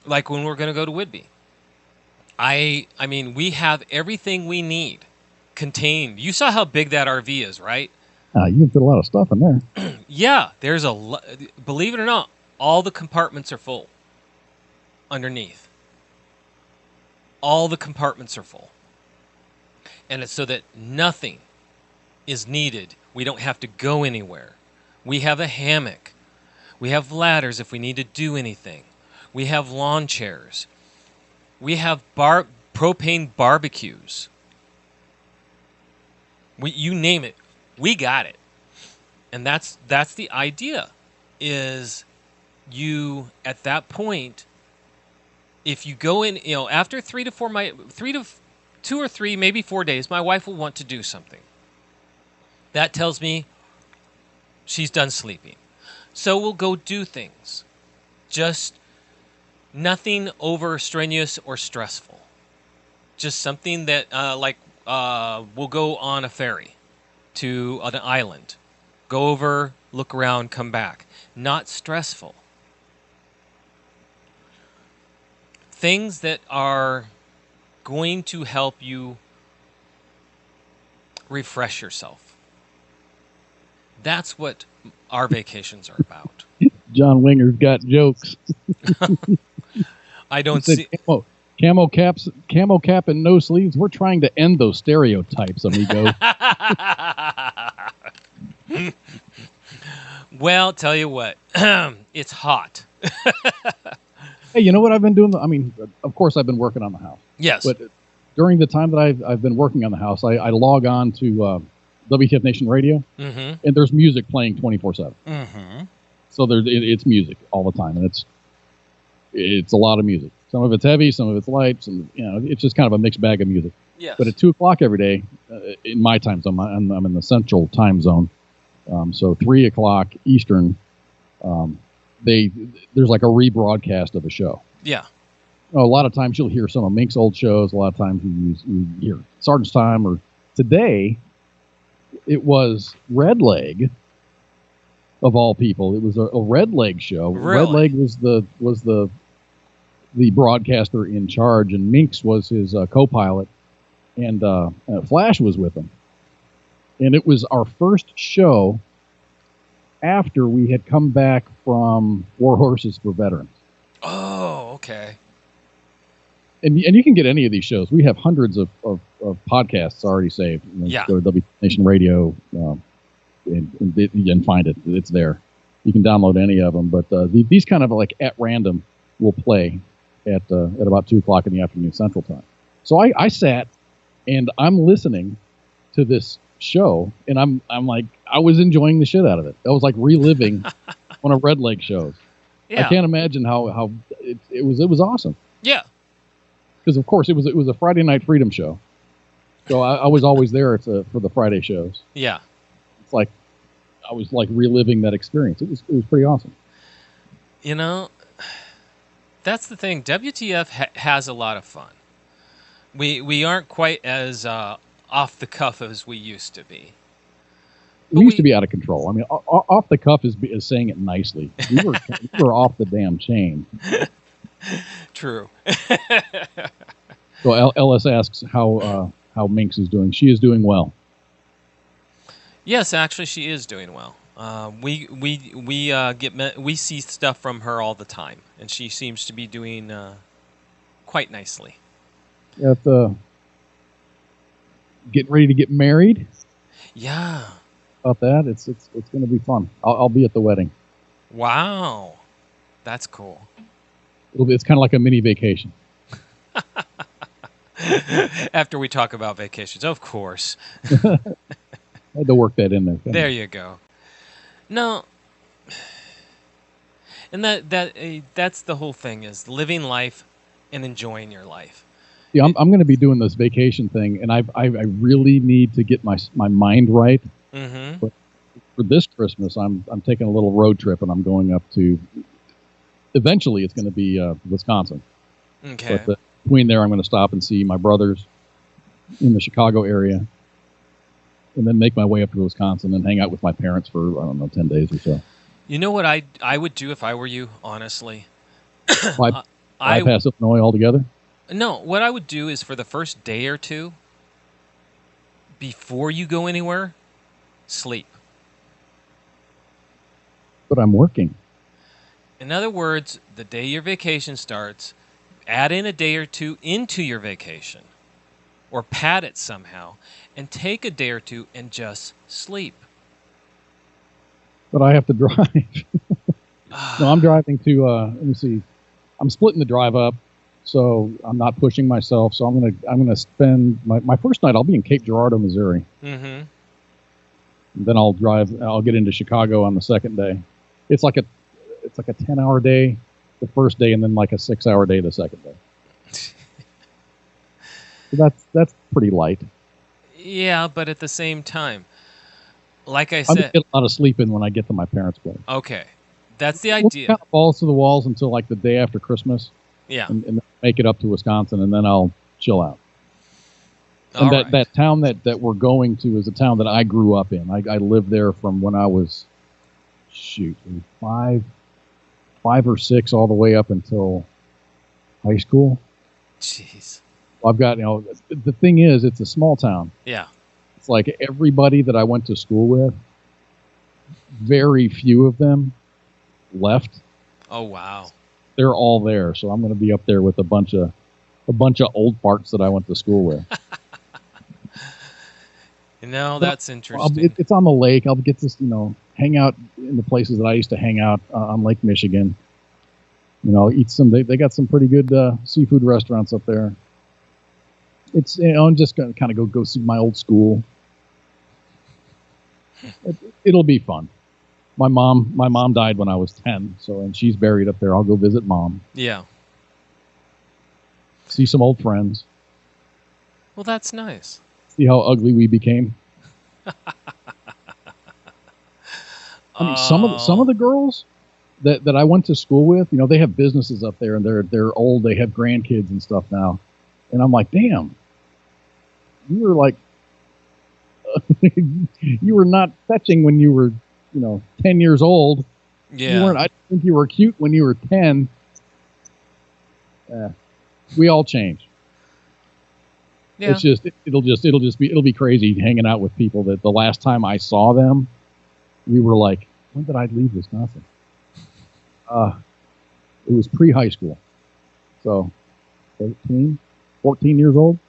Like when we're going to go to Whidbey. I mean, we have everything we need contained. You saw how big that RV is, right? You can put a lot of stuff in there. Yeah, there's believe it or not, all the compartments are full underneath. All the compartments are full. And it's so that nothing is needed. We don't have to go anywhere. We have a hammock. We have ladders if we need to do anything. We have lawn chairs. We have propane barbecues. You name it, we got it. And that's the idea, is you, at that point, if you go in, after 2 or 3, maybe 4 days, my wife will want to do something. That tells me she's done sleeping. So we'll go do things. Just nothing over strenuous or stressful. Just something that, we'll go on a ferry to an island. Go over, look around, come back. Not stressful. Things that are going to help you refresh yourself. That's what our vacations are about. John Winger's got jokes. I don't see camo cap and no sleeves. We're trying to end those stereotypes, amigo. Well, tell you what, it's hot. Hey, you know what I've been doing? I mean, of course, I've been working on the house. Yes. But during the time that I've been working on the house, I log on to WTF Nation Radio, Mm-hmm. and there's music playing 24/7. Mm-hmm. So it's music all the time, and it's a lot of music. Some of it's heavy, some of it's light. It's just kind of a mixed bag of music. Yes. But at 2:00 every day, in my time zone, I'm in the Central Time Zone, so 3:00 Eastern. There's like a rebroadcast of a show. Yeah. A lot of times you'll hear some of Mink's old shows. A lot of times you hear Sergeant's Time. Or today, it was Red Leg. Of all people, it was a Red Leg show. Really? Red Leg was the broadcaster in charge, and Minx was his co-pilot, and Flash was with him. And it was our first show after we had come back from War Horses for Veterans. Oh, okay. And you can get any of these shows. We have hundreds of podcasts already saved. Yeah. Go to W Nation Radio and find it. It's there. You can download any of them. But these kind of like at random will play at about 2:00 in the afternoon Central Time. So I sat and I'm listening to this show, and I'm like, I was enjoying the shit out of it. I was like reliving one of Red Leg shows. Yeah. I can't imagine how it was awesome. Yeah. Because of course it was a Friday Night Freedom show, so I was always there for the Friday shows. Yeah. It's like I was like reliving that experience. It was pretty awesome. You know, that's the thing. WTF has a lot of fun. We aren't quite as off the cuff as we used to be. We used to be out of control. I mean, off the cuff is saying it nicely. We were off the damn chain. True. So Ellis asks how Minx is doing. She is doing well. Yes, actually, she is doing well. We see stuff from her all the time, and she seems to be doing quite nicely. Getting ready to get married. Yeah. About that, it's going to be fun. I'll be at the wedding. Wow, that's cool. It's kind of like a mini vacation. After we talk about vacations, of course. I had to work that in there. There you go. No, and that's the whole thing, is living life and enjoying your life. Yeah, I'm going to be doing this vacation thing, and I really need to get my mind right. Mm-hmm. But for this Christmas, I'm taking a little road trip, and I'm going up to. Eventually, it's going to be Wisconsin. Okay. But between there, I'm going to stop and see my brothers in the Chicago area, and then make my way up to Wisconsin and hang out with my parents for, I don't know, 10 days or so. You know what I would do if I were you, honestly? Bypass Illinois altogether? No, what I would do is for the first day or two, before you go anywhere, sleep. But I'm working. In other words, the day your vacation starts, add in a day or two into your vacation, or pad it somehow, and take a day or two and just sleep. But I have to drive. No, I'm driving to, let me see. I'm splitting the drive up, so I'm not pushing myself. So I'm gonna spend my first night. I'll be in Cape Girardeau, Missouri. Mm-hmm. And then I'll get into Chicago on the second day. It's like a 10-hour day the first day, and then like a 6-hour day the second day. So that's pretty light. Yeah, but at the same time, like I I'm said, gonna get a lot of sleep in when I get to my parents' place. okay, that's the We'll idea. kind of balls to the walls until like the day after Christmas. Yeah. And then make it up to Wisconsin, and then I'll chill out. All And right. that town that we're going to is a town that I grew up in. I lived there from when I was, five or six, all the way up until high school. Jeez. I've got, the thing is, it's a small town. Yeah. It's like everybody that I went to school with, very few of them left. Oh wow. They're all there, so I'm going to be up there with a bunch of old farts that I went to school with. That's interesting. It's on the lake. I'll get this, hang out in the places that I used to hang out on Lake Michigan. Eat some. They got some pretty good seafood restaurants up there. It's I'm just gonna kind of go see my old school. It'll be fun. My mom died when I was 10, and she's buried up there. I'll go visit mom. Yeah. See some old friends. Well, that's nice. See how ugly we became. I mean, some of the girls that I went to school with, they have businesses up there, and they're old. They have grandkids and stuff now, and I'm like, damn, you were like, you were not fetching when you were, 10 years old. Yeah. You weren't. I didn't think you were cute when you were 10. We all change. Yeah. It's just it'll be crazy hanging out with people that the last time I saw them, we were like, when did I leave Wisconsin? It was pre-high school. So 14 years old.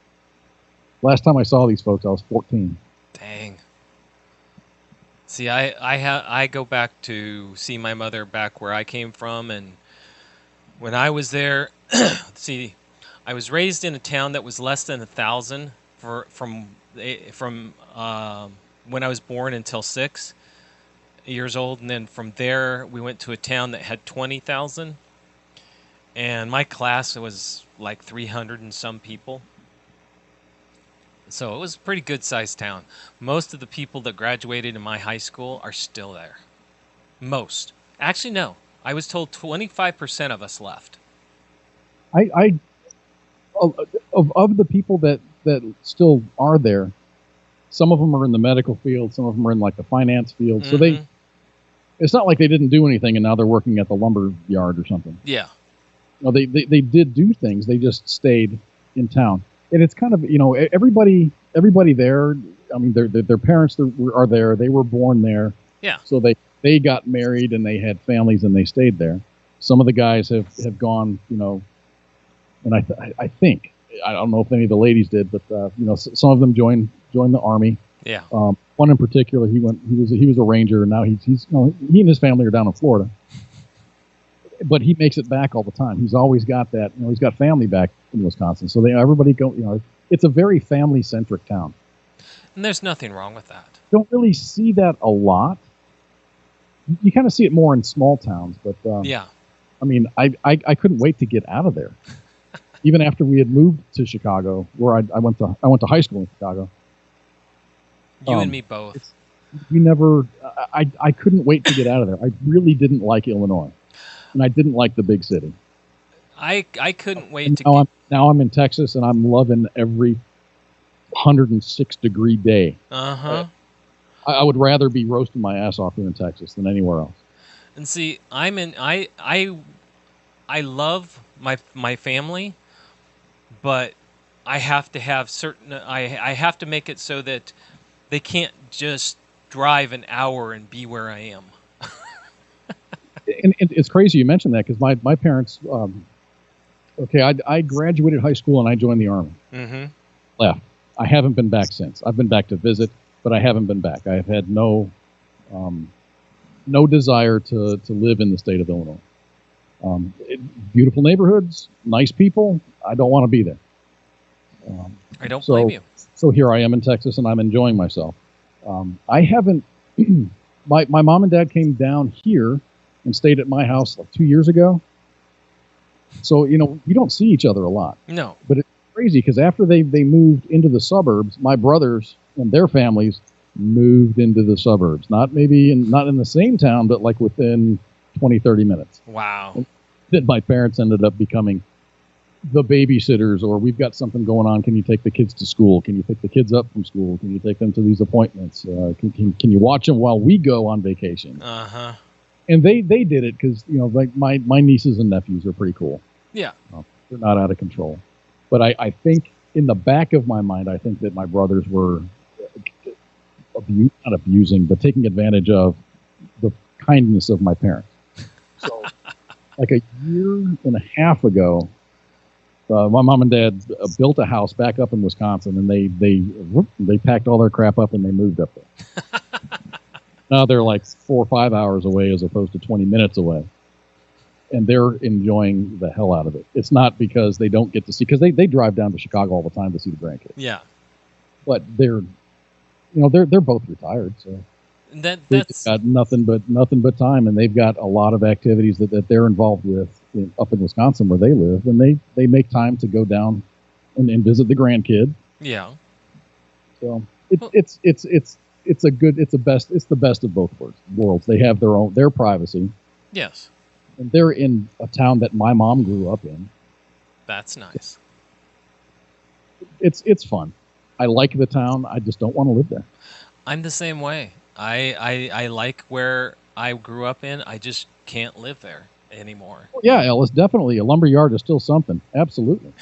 Last time I saw these folks, I was 14. Dang. See, I go back to see my mother back where I came from, and when I was there, see, I was raised in a town that was less than 1,000 from when I was born until 6 years old, and then from there we went to a town that had 20,000, and my class was like 300 and some people. So it was a pretty good sized town. Most of the people that graduated in my high school are still there. Most. Actually, no. I was told 25% of us left. I of the people that still are there, some of them are in the medical field, some of them are in like the finance field. Mm-hmm. So it's not like they didn't do anything and now they're working at the lumber yard or something. Yeah. No, they did do things. They just stayed in town. And it's kind of, everybody there, I mean, their parents are there. They were born there. Yeah. So they got married and they had families and they stayed there. Some of the guys have gone, and I think, I don't know if any of the ladies did, but, some of them joined the Army. Yeah. One in particular, he was a Ranger, and now he and his family are down in Florida. But he makes it back all the time. He's always got that. He's got family back in Wisconsin. So everybody go. It's a very family-centric town. And there's nothing wrong with that. Don't really see that a lot. You kind of see it more in small towns, but yeah. I mean, I couldn't wait to get out of there. Even after we had moved to Chicago, where I went to high school in Chicago. You and me both. We never. I couldn't wait to get out of there. I really didn't like Illinois. And I didn't like the big city. I couldn't wait Now I'm in Texas, and I'm loving every 106-degree day. Uh-huh. I would rather be roasting my ass off here in Texas than anywhere else. And see, I love my family, but I have to have certain. I have to make it so that they can't just drive an hour and be where I am. And it's crazy you mentioned that because my parents, I graduated high school and I joined the Army. Mm-hmm. Left. I haven't been back since. I've been back to visit, but I haven't been back. I have had no desire to live in the state of Illinois. Beautiful neighborhoods, nice people. I don't want to be there. I don't blame you. So here I am in Texas and I'm enjoying myself. I haven't. My mom and dad came down here and stayed at my house like 2 years ago. So, we don't see each other a lot. No. But it's crazy because after they moved into the suburbs, my brothers and their families moved into the suburbs. Not in the same town, but like within 20, 30 minutes. Wow. And then my parents ended up becoming the babysitters, or we've got something going on. Can you take the kids to school? Can you pick the kids up from school? Can you take them to these appointments? Can you watch them while we go on vacation? Uh-huh. And they did it because, like my nieces and nephews are pretty cool. Yeah. They're not out of control. But I think in the back of my mind, I think that my brothers were not abusing, but taking advantage of the kindness of my parents. So like a year and a half ago, my mom and dad built a house back up in Wisconsin, and they packed all their crap up and they moved up there. Now they're like 4 or 5 hours away as opposed to 20 minutes away. And they're enjoying the hell out of it. It's not because they don't get to see, because they drive down to Chicago all the time to see the grandkids. Yeah. But they're both retired, so That's they've got nothing but time, and they've got a lot of activities that they're involved with up in Wisconsin where they live, and they make time to go down and visit the grandkid. yeah. So it's the best of both worlds. They have their privacy. Yes. And they're in a town that my mom grew up in. That's nice. It's fun. I like the town. I just don't want to live there. I'm the same way. I like where I grew up in. I just can't live there anymore. Well, yeah, Ellis, definitely. A lumber yard is still something. Absolutely.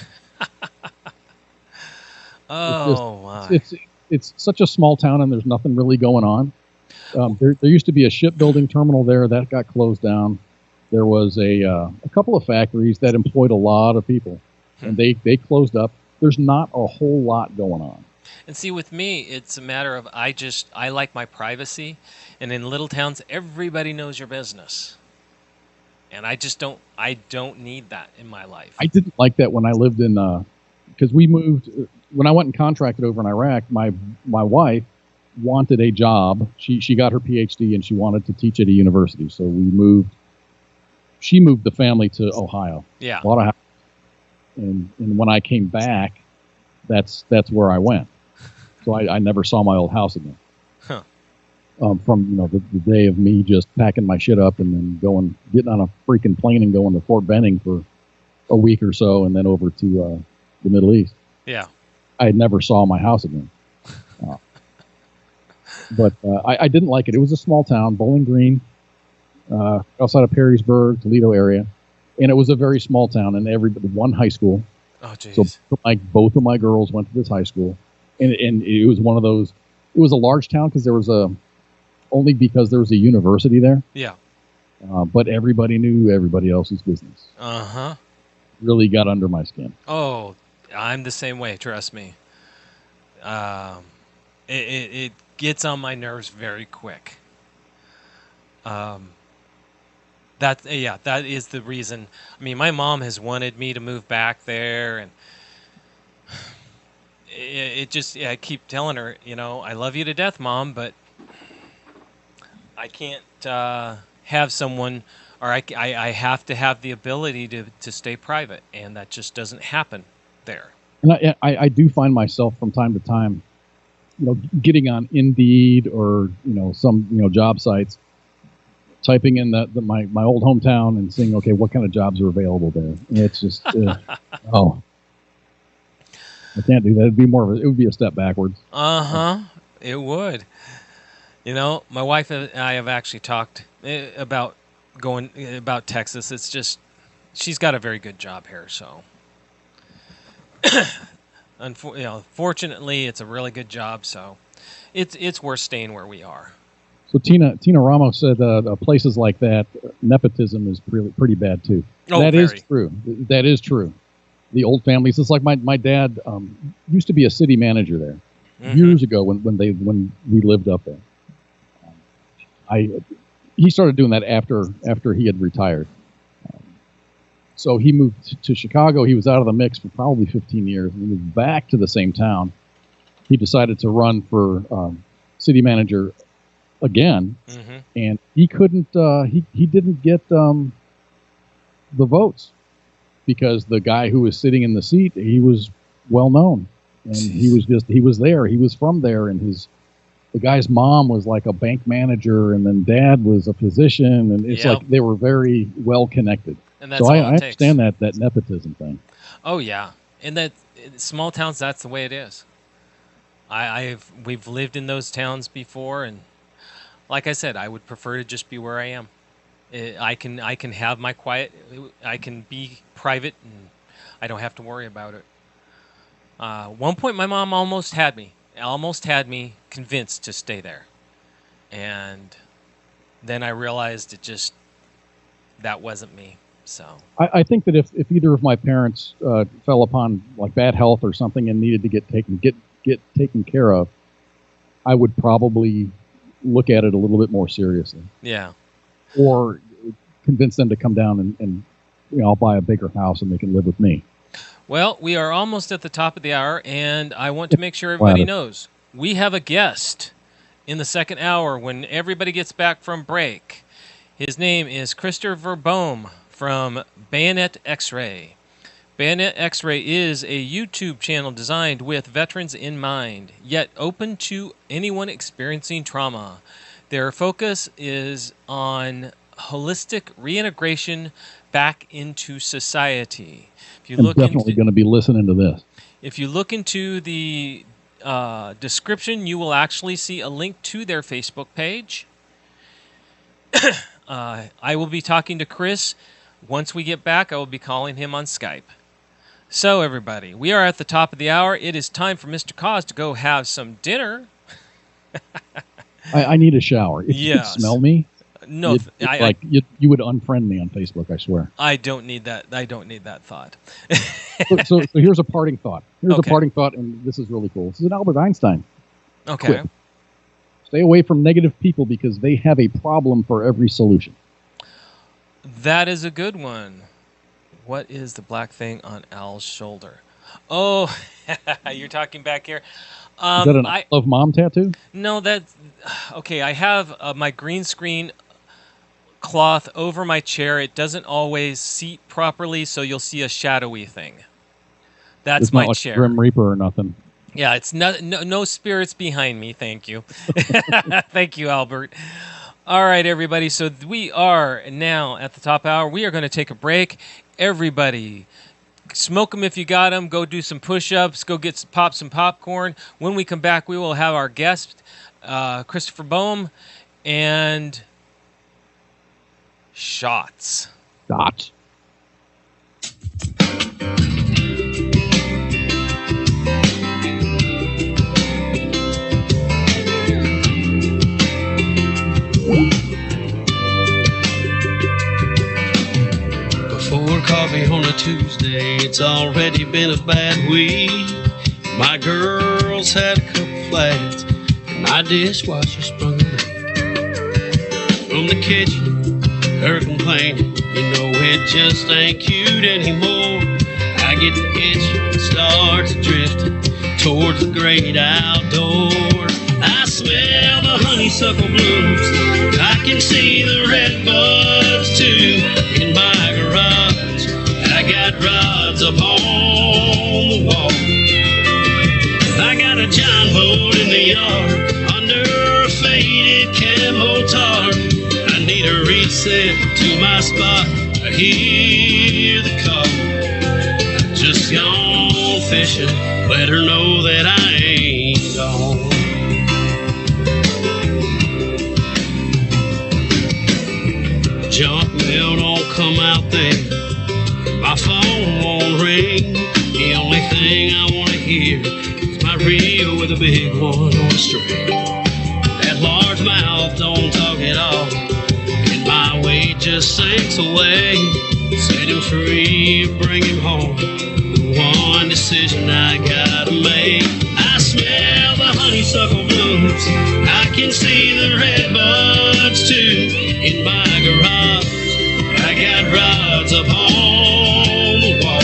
Oh, it's such a small town, and there's nothing really going on. There used to be a shipbuilding terminal there that got closed down. There was a couple of factories that employed a lot of people, and they closed up. There's not a whole lot going on. And see, with me, it's a matter of I like my privacy, and in little towns, everybody knows your business, and I don't need that in my life. I didn't like that when I lived in, because we moved when I went and contracted over in Iraq. My wife wanted a job. She got her PhD and she wanted to teach at a university, so we moved. She moved the family to Ohio. Yeah. Bought a house. And when I came back, that's where I went. So I never saw my old house again. Huh. From the day of me just packing my shit up and then getting on a freaking plane and going to Fort Benning for a week or so, and then over to the Middle East. Yeah. I never saw my house again. But I didn't like it. It was a small town, Bowling Green. Outside of Perrysburg, Toledo area, and it was a very small town, and one high school. Oh, jeez. So both of my girls went to this high school, and it was one of those. It was a large town because there was a university there. Yeah. But everybody knew everybody else's business. Uh-huh. Really got under my skin. Oh, I'm the same way. Trust me. It gets on my nerves very quick. That is the reason. I mean, my mom has wanted me to move back there, and I keep telling her, I love you to death, Mom, but I can't have someone, or I have to have the ability to stay private, and that just doesn't happen there. And I do find myself from time to time, getting on Indeed or some job sites, typing in my old hometown and seeing, okay, what kind of jobs are available there. And it's just, I can't do that. It would be a step backwards. It would. My wife and I have actually talked about about Texas. It's just, she's got a very good job here, so. Fortunately, it's a really good job, so it's worth staying where we are. So Tina Ramos said places like that, nepotism is pretty bad too. Oh, that very. is true. That is true. The old families. It's like my dad used to be a city manager there years ago when we lived up there. He started doing that after he had retired. So he moved to Chicago. He was out of the mix for probably 15 years. And he moved back to the same town. He decided to run for city manager again, and he couldn't. He didn't get the votes because the guy who was sitting in the seat, he was well known, and he was there. He was from there, and the guy's mom was like a bank manager, and then dad was a physician, and it's like they were very well connected. And that's so all I it takes. understand that nepotism thing. Oh yeah, and that small towns, that's the way it is. We've lived in those towns before, and like I said, I would prefer to just be where I am. I can have my quiet. I can be private, and I don't have to worry about it. One point, my mom almost had me convinced to stay there, and then I realized that wasn't me. So I think that if either of my parents fell upon like bad health or something and needed to get taken care of, I would probably look at it a little bit more seriously. Yeah. Or convince them to come down and I'll buy a bigger house and they can live with me. Well, we are almost at the top of the hour, and I want to make sure everybody knows we have a guest in the second hour when everybody gets back from break. His name is Christopher Boehm from Bayonet X Ray. Bayonet X Ray is a YouTube channel designed with veterans in mind, yet open to anyone experiencing trauma. Their focus is on holistic reintegration back into society. If you I'm look definitely going to be listening to this. If you look into the description, you will actually see a link to their Facebook page. I will be talking to Chris. Once we get back, I will be calling him on Skype. So, everybody, we are at the top of the hour. It is time for Mr. Koz to go have some dinner. I need a shower. If you could smell me, no, you would unfriend me on Facebook, I swear. I don't need that. I don't need that thought. so here's a parting thought. A parting thought, and this is really cool. This is an Albert Einstein. Okay. Quip. Stay away from negative people because they have a problem for every solution. That is a good one. What is the black thing on Al's shoulder? Oh, you're talking back here. Is that an I Love Mom tattoo? No, that's... Okay, I have my green screen cloth over my chair. It doesn't always seat properly, so you'll see a shadowy thing. That's it's my not like chair. Grim Reaper or nothing. Yeah, it's no spirits behind me. Thank you. Thank you, Albert. All right, everybody. So we are now at the top hour. We are going to take a break. Everybody, smoke them if you got them. Go do some push-ups. Go pop some popcorn. When we come back, we will have our guest, Christopher Boehm, and shots. Shots. Before coffee on a Tuesday, it's already been a bad week. My girls had a couple flats, and my dishwasher sprung a leak. From the kitchen, her complaining, you know it just ain't cute anymore. I get the itch and starts drifting towards the great outdoors. I smell the honeysuckle blooms, I can see the red buds too. In my garage, I got rods up on the wall. I got a John boat in the yard under a faded camo tarp. I need a reset to my spot, I hear the call. I just gone fishing, let her know that I ain't gone. Junk mail don't come out there, my phone won't ring. The only thing I want to hear is my reel with a big one on a string. That large mouth don't talk at all, and my weight just sinks away. Set him free, bring him home, the one decision I gotta make. I smell the honeysuckle blooms, I can see the red buds too. In my garage, I got rods up on the wall.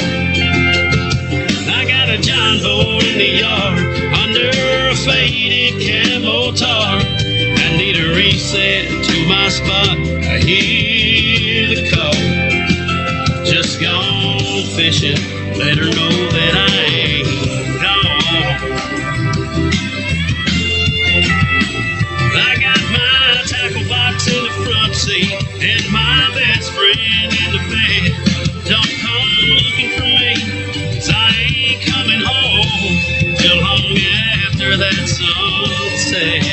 I got a John boat in the yard under a faded camo tarp. I need a reset to my spot, I hear the call. Just gone fishing, let her know that I ain't gone. I got my tackle box in the front seat and my best friend in the bed. Don't come looking for me, 'cause I ain't coming home till long after that sunset.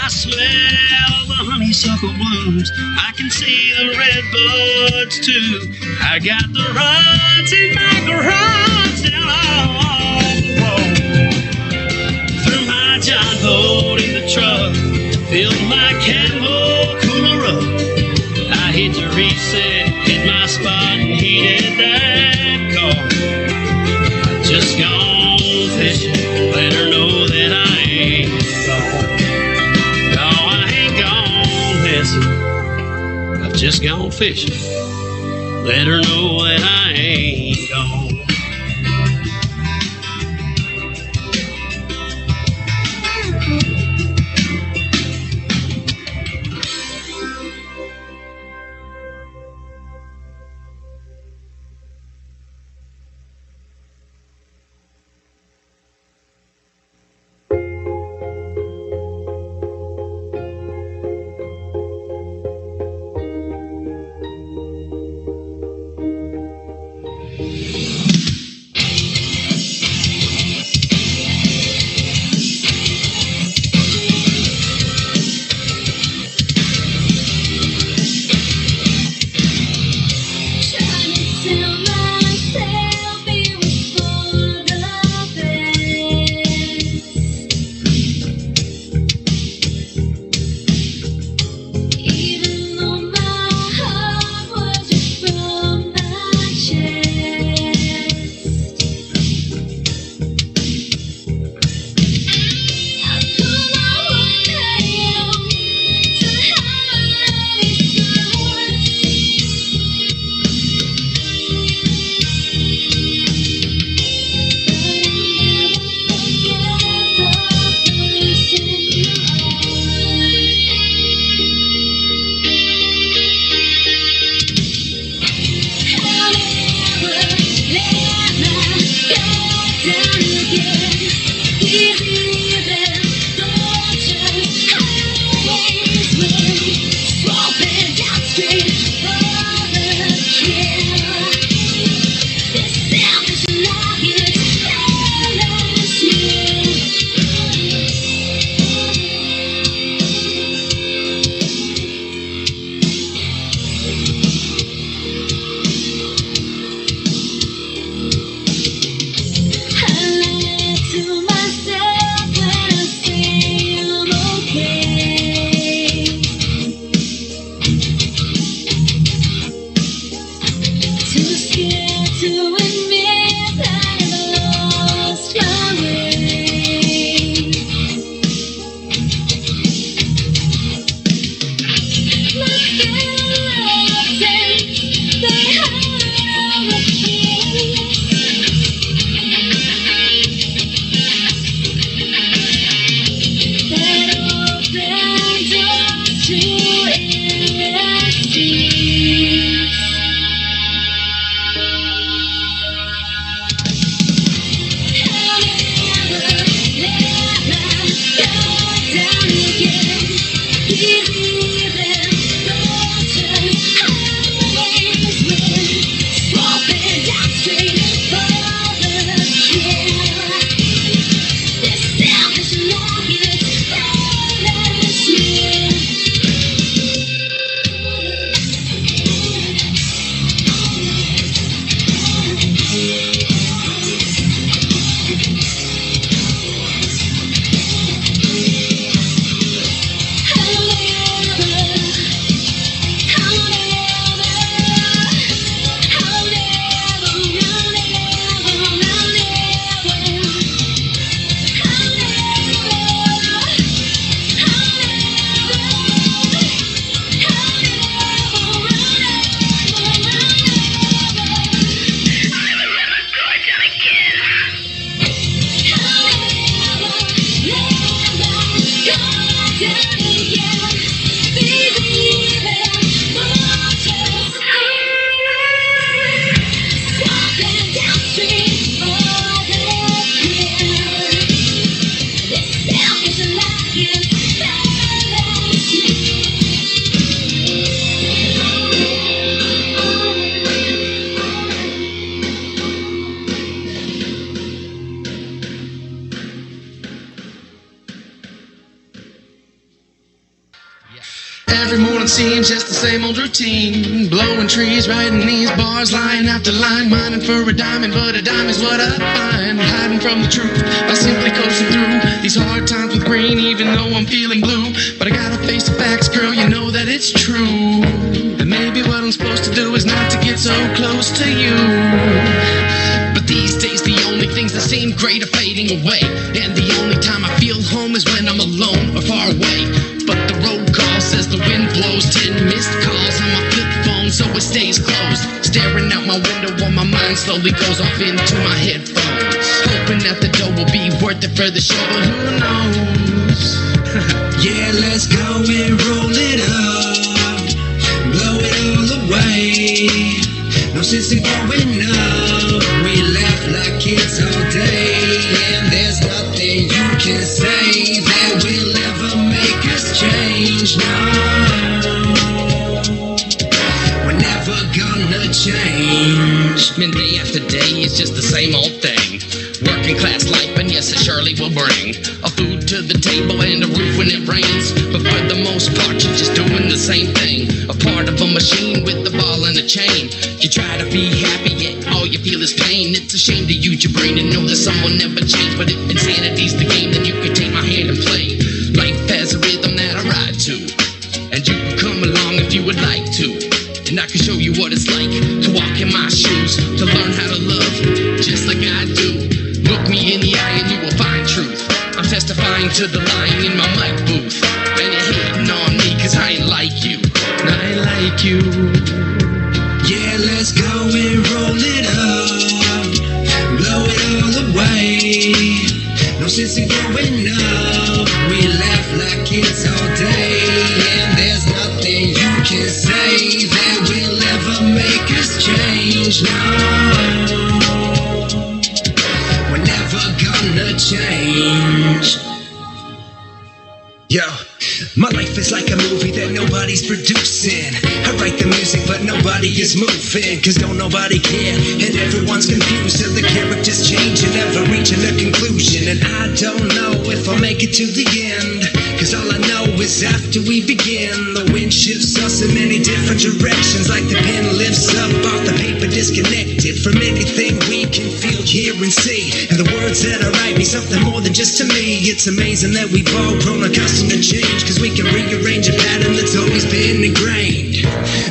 I smell the honeysuckle blooms, I can see the red buds too. I got the rods in my garage down on the road. Threw my John boat in the truck, filled my camo cooler up. I hit the reset, hit my spot, and heated that car. I just gone fishing, let her know that I ain't gone. just gone fishing. Let her know that I ain't gone. Every morning seems just the same old routine. Blowing trees, writing these bars, line after line, mining for a diamond, but a dime is what I find. Hiding from the truth by simply coasting through these hard times with green, even though I'm feeling blue. But I gotta face the facts, girl, you know that it's true. And maybe what I'm supposed to do is not to get so close to you. But these days the only things that seem great are fading away, and the only time I feel home is when I'm alone or far away. But the road call says the wind blows 10 missed calls on my so it stays closed. Staring out my window while my mind slowly goes off into my headphones. Hoping that the dough will be worth it for the show, but who knows? Yeah, let's go and roll it up, blow it all away. No sense in going up. We laugh like kids all day, and there's nothing you can say that will ever make us change. No, we're never gonna change. Man, day after day, it's just the same old thing. Working class life, and yes, it surely will bring a food to the table and a roof when it rains. But for the most part, you're just doing the same thing. A part of a machine with a ball and a chain. You try to be happy, yet all you feel is pain. It's a shame to use your brain and know that someone never changed. But if insanity's the game, then you can take my hand and play. Life has a rhythm that I ride to, and you can come along if you would like to. And I can show you what it's like to walk in my shoes, to learn how to love just like I do. Look me in the eye and you will find truth. I'm testifying to the line in my mic booth. And you're hating on me cause I ain't like you. I ain't like you. Yeah, let's go and roll it up, blow it all away. No sense in going up. We laugh like kids all day, and there's nothing you can say that will ever make us change. No, we're never gonna change. Yo, my life is like a movie that nobody's producing. I write the music but nobody is moving, cause don't nobody care, and everyone's confused till the characters change and never reaching a conclusion. And I don't know if I'll make it to the end, cause all I know is after we begin, the wind shifts us in many different directions. Like the pen lifts up off the paper, disconnected from anything we can feel, hear and see. And the words that I write mean something more than just to me. It's amazing that we've all grown accustomed to change, cause we can rearrange a pattern that's always been ingrained.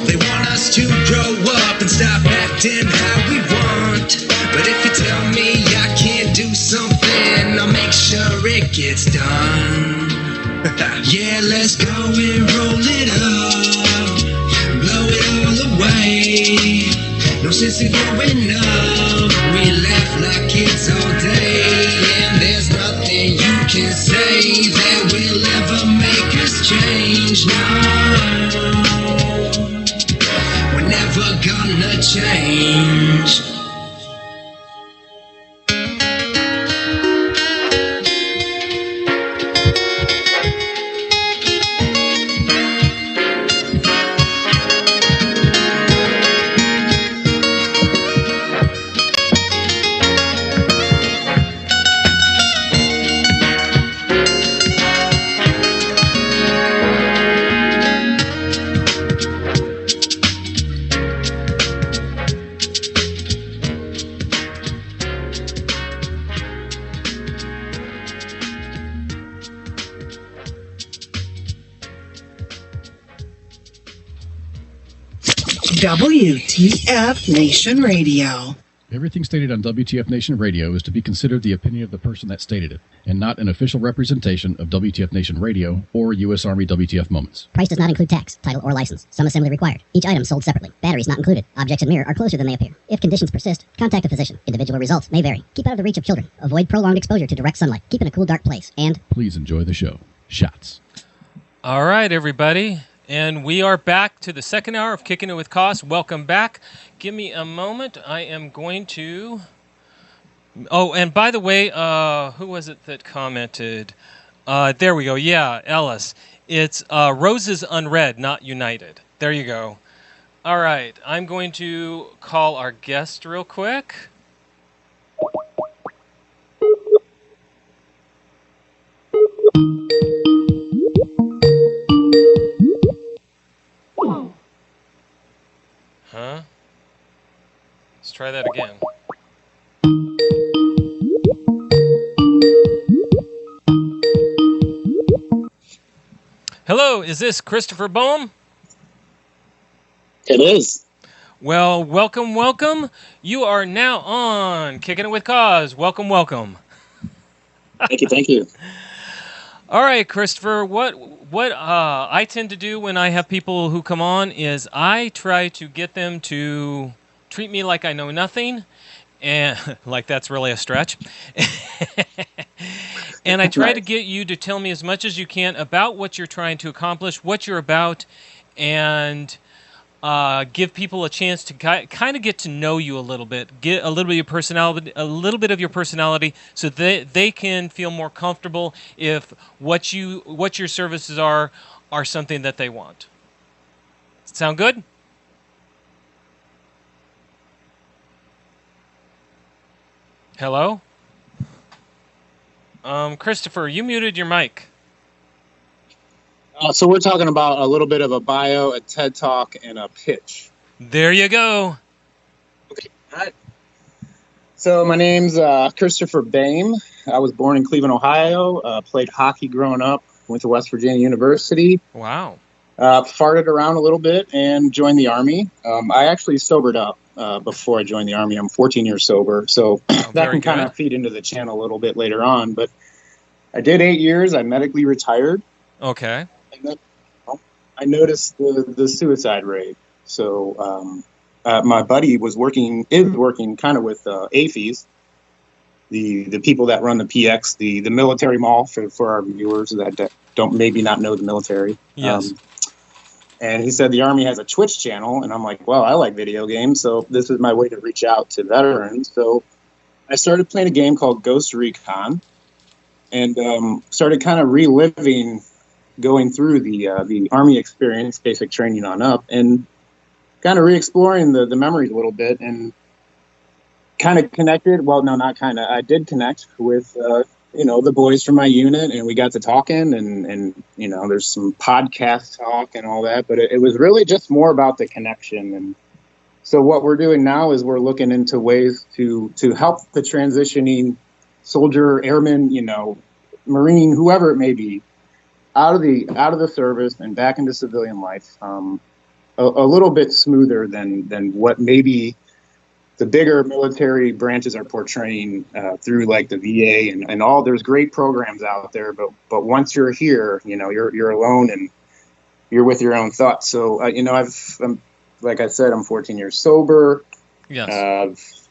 They want us to grow up and stop acting how we want, but if you tell me I can't do something, I'll make sure it gets done. Yeah, let's go and roll it up, blow it all away. No sense in going up. We laugh like kids all day, and there's nothing you can say that will ever make us change. No, we're never gonna change. WTF Nation Radio. Everything stated on WTF Nation Radio is to be considered the opinion of the person that stated it, and not an official representation of WTF Nation Radio or U.S. Army WTF Moments. Price does not include tax, title, or license. Some assembly required. Each item sold separately. Batteries not included. Objects in mirror are closer than they appear. If conditions persist, contact a physician. Individual results may vary. Keep out of the reach of children. Avoid prolonged exposure to direct sunlight. Keep in a cool, dark place. And Please enjoy the show. Shots. All right, everybody. And we are back to the second hour of Kicking It With Koz. Welcome back. Give me a moment. I am going to... Oh, and by the way, who was it that commented? There we go. Yeah, Ellis. It's Roses Unread, not United. There you go. All right. I'm going to call our guest real quick. Huh? Let's try that again. Hello, is this Christopher Boehm? It is. Well, welcome, welcome. You are now on Kicking It With Koz. Welcome, welcome. Thank you, thank you. All right, Christopher, what what I tend to do when I have people who come on is I try to get them to treat me like I know nothing, and like that's really a stretch. And I try to get you to tell me as much as you can about what you're trying to accomplish, what you're about, and give people a chance to kind of get to know you a little bit, get a little bit of your personality, so they can feel more comfortable if what your services are something that they want. Sound good? Hello? Christopher, you muted your mic. So we're talking about a little bit of a bio, a TED Talk, and a pitch. There you go. Okay. All right. So my name's Christopher Boehm. I was born in Cleveland, Ohio. Played hockey growing up. Went to West Virginia University. Wow. Farted around a little bit and joined the Army. I actually sobered up before I joined the Army. I'm 14 years sober. So that can kind of feed into the channel a little bit later on. But I did 8 years. I medically retired. Okay. And then I noticed the suicide rate. So my buddy is working kind of with AFES, the people that run the PX, the military mall for our viewers that don't maybe not know the military. Yes. And he said the Army has a Twitch channel, and I'm like, well, I like video games, so this is my way to reach out to veterans. So I started playing a game called Ghost Recon, and started kind of reliving going through the Army experience, basic training on up, and kind of re-exploring the memories a little bit, and kind of connected. Well, no, not kind of. I did connect with the boys from my unit, and we got to talking, and there's some podcast talk and all that, but it was really just more about the connection. And so what we're doing now is we're looking into ways to help the transitioning soldier, airman, Marine, whoever it may be, out of the service and back into civilian life, a little bit smoother than what maybe the bigger military branches are portraying through like the VA and all. There's great programs out there, but once you're here, you're alone and you're with your own thoughts. So I'm like I said, I'm 14 years sober. Yes.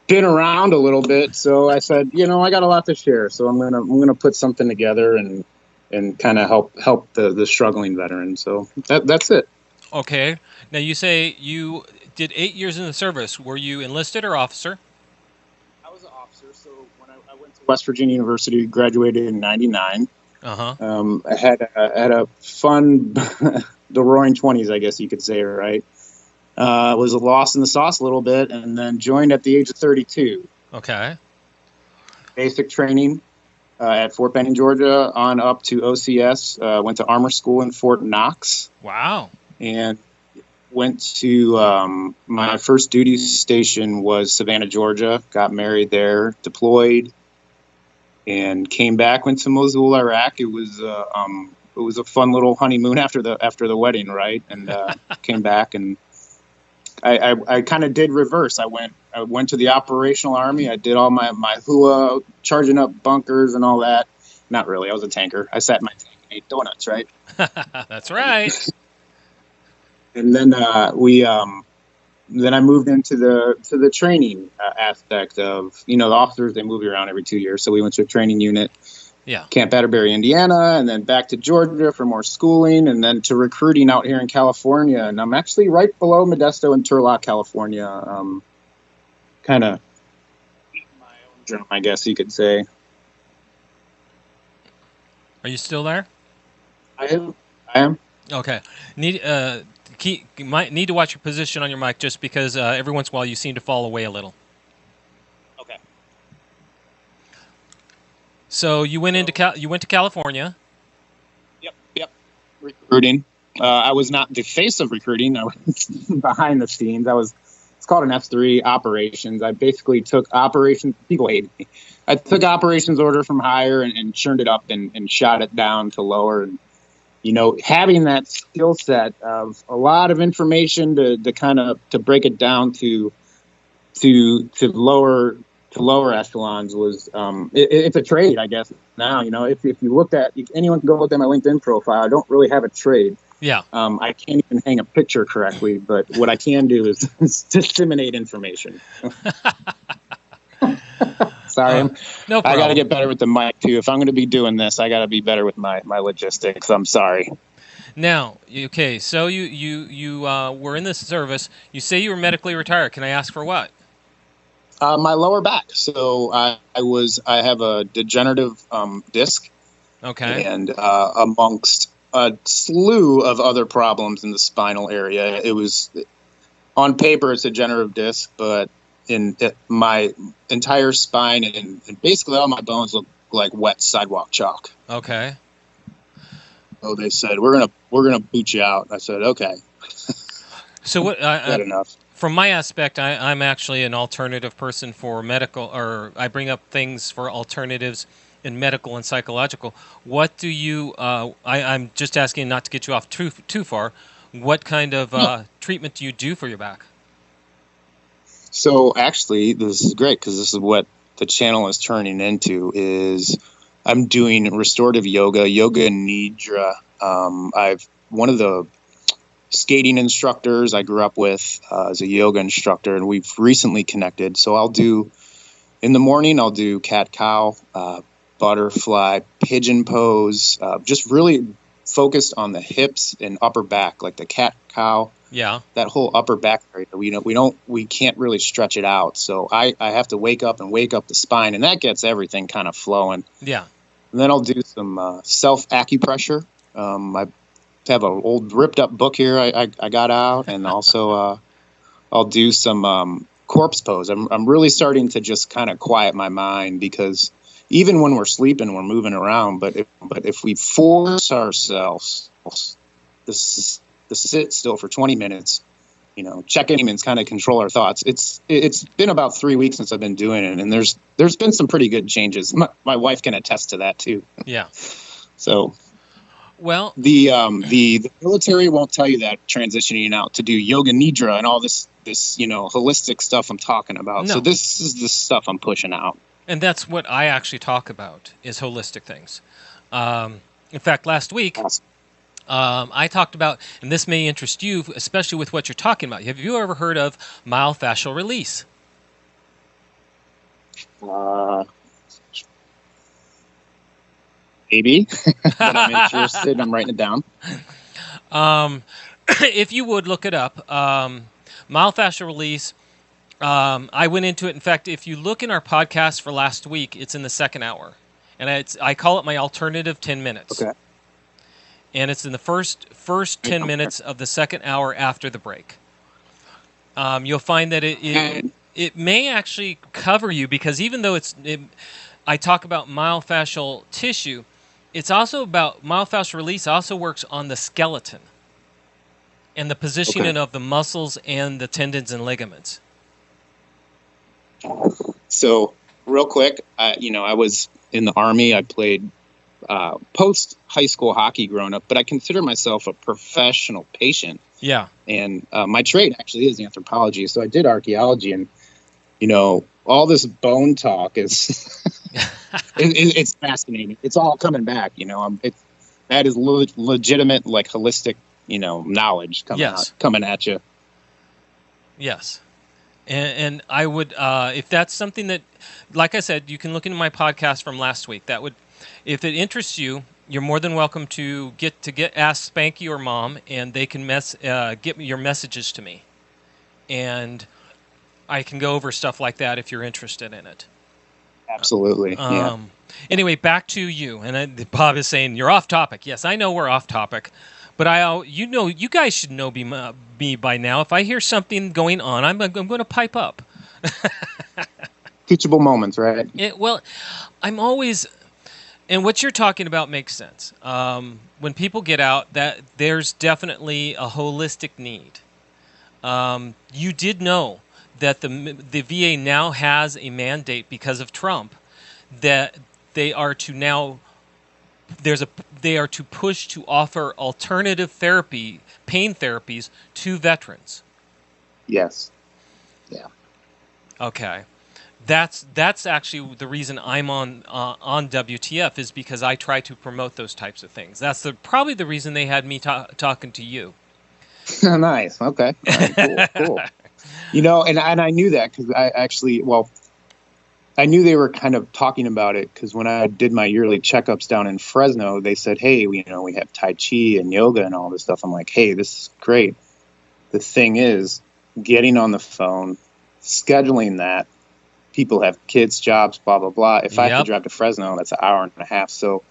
Been around a little bit, so I said, I got a lot to share, so I'm gonna put something together and kind of help the struggling veteran. So that's it. Okay. Now you say you did 8 years in the service. Were you enlisted or officer? I was an officer. So when I went to West Virginia University, graduated in '99. I had a fun, the Roaring 20s, I guess you could say, right? Was lost in the sauce a little bit, and then joined at the age of 32. Okay. Basic training at Fort Benning, Georgia, on up to OCS. Went to Armor School in Fort Knox. Wow. And went to my first duty station was Savannah, Georgia. Got married there, deployed, and came back. Went to Mosul, Iraq. It was a fun little honeymoon after the wedding, right? And came back, and I kind of did reverse. I went to the operational Army. I did all my hula, charging up bunkers and all that. Not really. I was a tanker. I sat in my tank and ate donuts, right? That's right. And then then I moved into the training aspect of, the officers, they move you around every 2 years. So we went to a training unit, Camp Atterbury, Indiana, and then back to Georgia for more schooling, and then to recruiting out here in California. And I'm actually right below Modesto and Turlock, California. Kind of my own drum, I guess you could say. Are you still there? I am. Okay. You might need to watch your position on your mic, just because every once in a while you seem to fall away a little. Okay. So you went to California. Yep. Recruiting. I was not the face of recruiting. I was behind the scenes. It's called an F3, operations. I basically took operations. People hated me. I took operations order from higher and churned it up and shot it down to lower. And having that skill set of a lot of information to break it down to lower to lower echelons was it's a trade, I guess. Now, if you looked at, anyone can go look at my LinkedIn profile. I don't really have a trade. Yeah. I can't even hang a picture correctly, but what I can do is disseminate information. Sorry, no problem. I got to get better with the mic too. If I'm going to be doing this, I got to be better with my logistics. I'm sorry. Now, okay, so you were in this service. You say you were medically retired. Can I ask for what? My lower back. So I have a degenerative disc. Okay. And amongst a slew of other problems in the spinal area, it was on paper it's a degenerative disc, but my entire spine and basically all my bones look like wet sidewalk chalk. Okay. So they said we're gonna boot you out. I said okay. So what? Good enough. From my aspect, I'm actually an alternative person for medical, or I bring up things for alternatives in medical and psychological. What do you? I'm just asking not to get you off too far. What kind of treatment do you do for your back? So actually, this is great because this is what the channel is turning into. Is I'm doing restorative yoga nidra. I've one of the skating instructors I grew up with as a yoga instructor, and we've recently connected. So in the morning, I'll do cat-cow, butterfly, pigeon pose, just really focused on the hips and upper back, like the cat-cow. Yeah. That whole upper back area, we can't really stretch it out. So I have to wake up the spine, and that gets everything kind of flowing. Yeah. And then I'll do some self acupressure. I have an old ripped up book here I got out, and also I'll do some corpse pose. I'm really starting to just kind of quiet my mind, because even when we're sleeping, we're moving around. But if we force ourselves to sit still for 20 minutes, check in and kind of control our thoughts. It's been about 3 weeks since I've been doing it, and there's been some pretty good changes. My wife can attest to that too. Yeah. So. Well, the military won't tell you that transitioning out to do yoga nidra and all this holistic stuff I'm talking about. No. So this is the stuff I'm pushing out. And that's what I actually talk about, is holistic things. In fact, last week, I talked about, and this may interest you, especially with what you're talking about. Have you ever heard of myofascial release? Maybe, but I'm interested. I'm writing it down. If you would look it up, myofascial release. I went into it. In fact, if you look in our podcast for last week, it's in the second hour, and I call it my alternative 10 minutes. Okay. And it's in the first 10 minutes of the second hour after the break. You'll find that it may actually cover you, because even though I talk about myofascial tissue, it's also about myofascial release. Also works on the skeleton and the positioning of the muscles and the tendons and ligaments. So real quick, I was in the Army. I played post high school hockey growing up, but I consider myself a professional patient. Yeah. And my trade actually is anthropology. So I did archaeology, and all this bone talk is it's fascinating. It's all coming back. That is legitimate, like holistic, knowledge coming at you. Yes. And I would, if that's something that, like I said, you can look into my podcast from last week. That would, if it interests you, you're more than welcome to ask Spanky or Mom, and they can get your messages to me, and I can go over stuff like that if you're interested in it. Absolutely. Yeah. Anyway, back to you. And Bob is saying you're off topic. Yes, I know we're off topic, but you guys should know me by now. If I hear something going on, I'm going to pipe up. Teachable moments, right? I'm always, and what you're talking about makes sense. When people get out, that there's definitely a holistic need. You did know that the VA now has a mandate because of Trump that they are to push to offer alternative therapy, pain therapies to veterans. Yes. Yeah. Okay. that's actually the reason I'm on WTF, is because I try to promote those types of things. That's probably the reason they had me talking to you. Nice. Okay. All right, cool. You know, and I knew that because I knew they were kind of talking about it because when I did my yearly checkups down in Fresno, they said, hey, we have Tai Chi and yoga and all this stuff. I'm like, hey, this is great. The thing is, getting on the phone, scheduling that, people have kids, jobs, blah, blah, blah. If I have to drive to Fresno, that's an hour and a half. So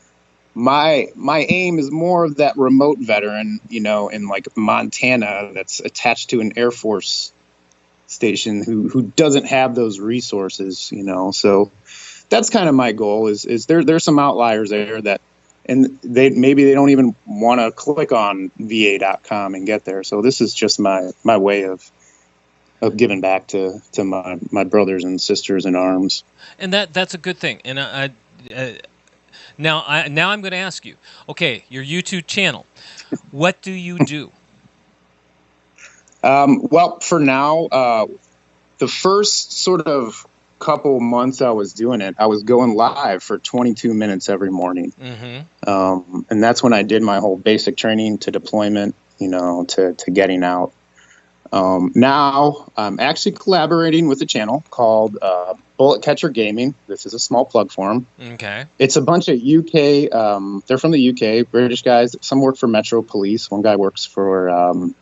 my aim is more of that remote veteran, in like Montana that's attached to an Air Force station who doesn't have those resources, so that's kind of my goal is there's some outliers there that, and they don't even want to click on va.com and get there. So this is just my way of giving back to my brothers and sisters in arms. And that's a good thing. And now I'm going to ask you, okay, your YouTube channel, what do you do? Well, for now, the first sort of couple months I was doing it, I was going live for 22 minutes every morning. Mm-hmm. And that's when I did my whole basic training to deployment, to getting out. Now I'm actually collaborating with a channel called Bullet Catcher Gaming. This is a small plug for them. Okay. It's a bunch of UK, they're from the UK, British guys. Some work for Metro Police. One guy works for...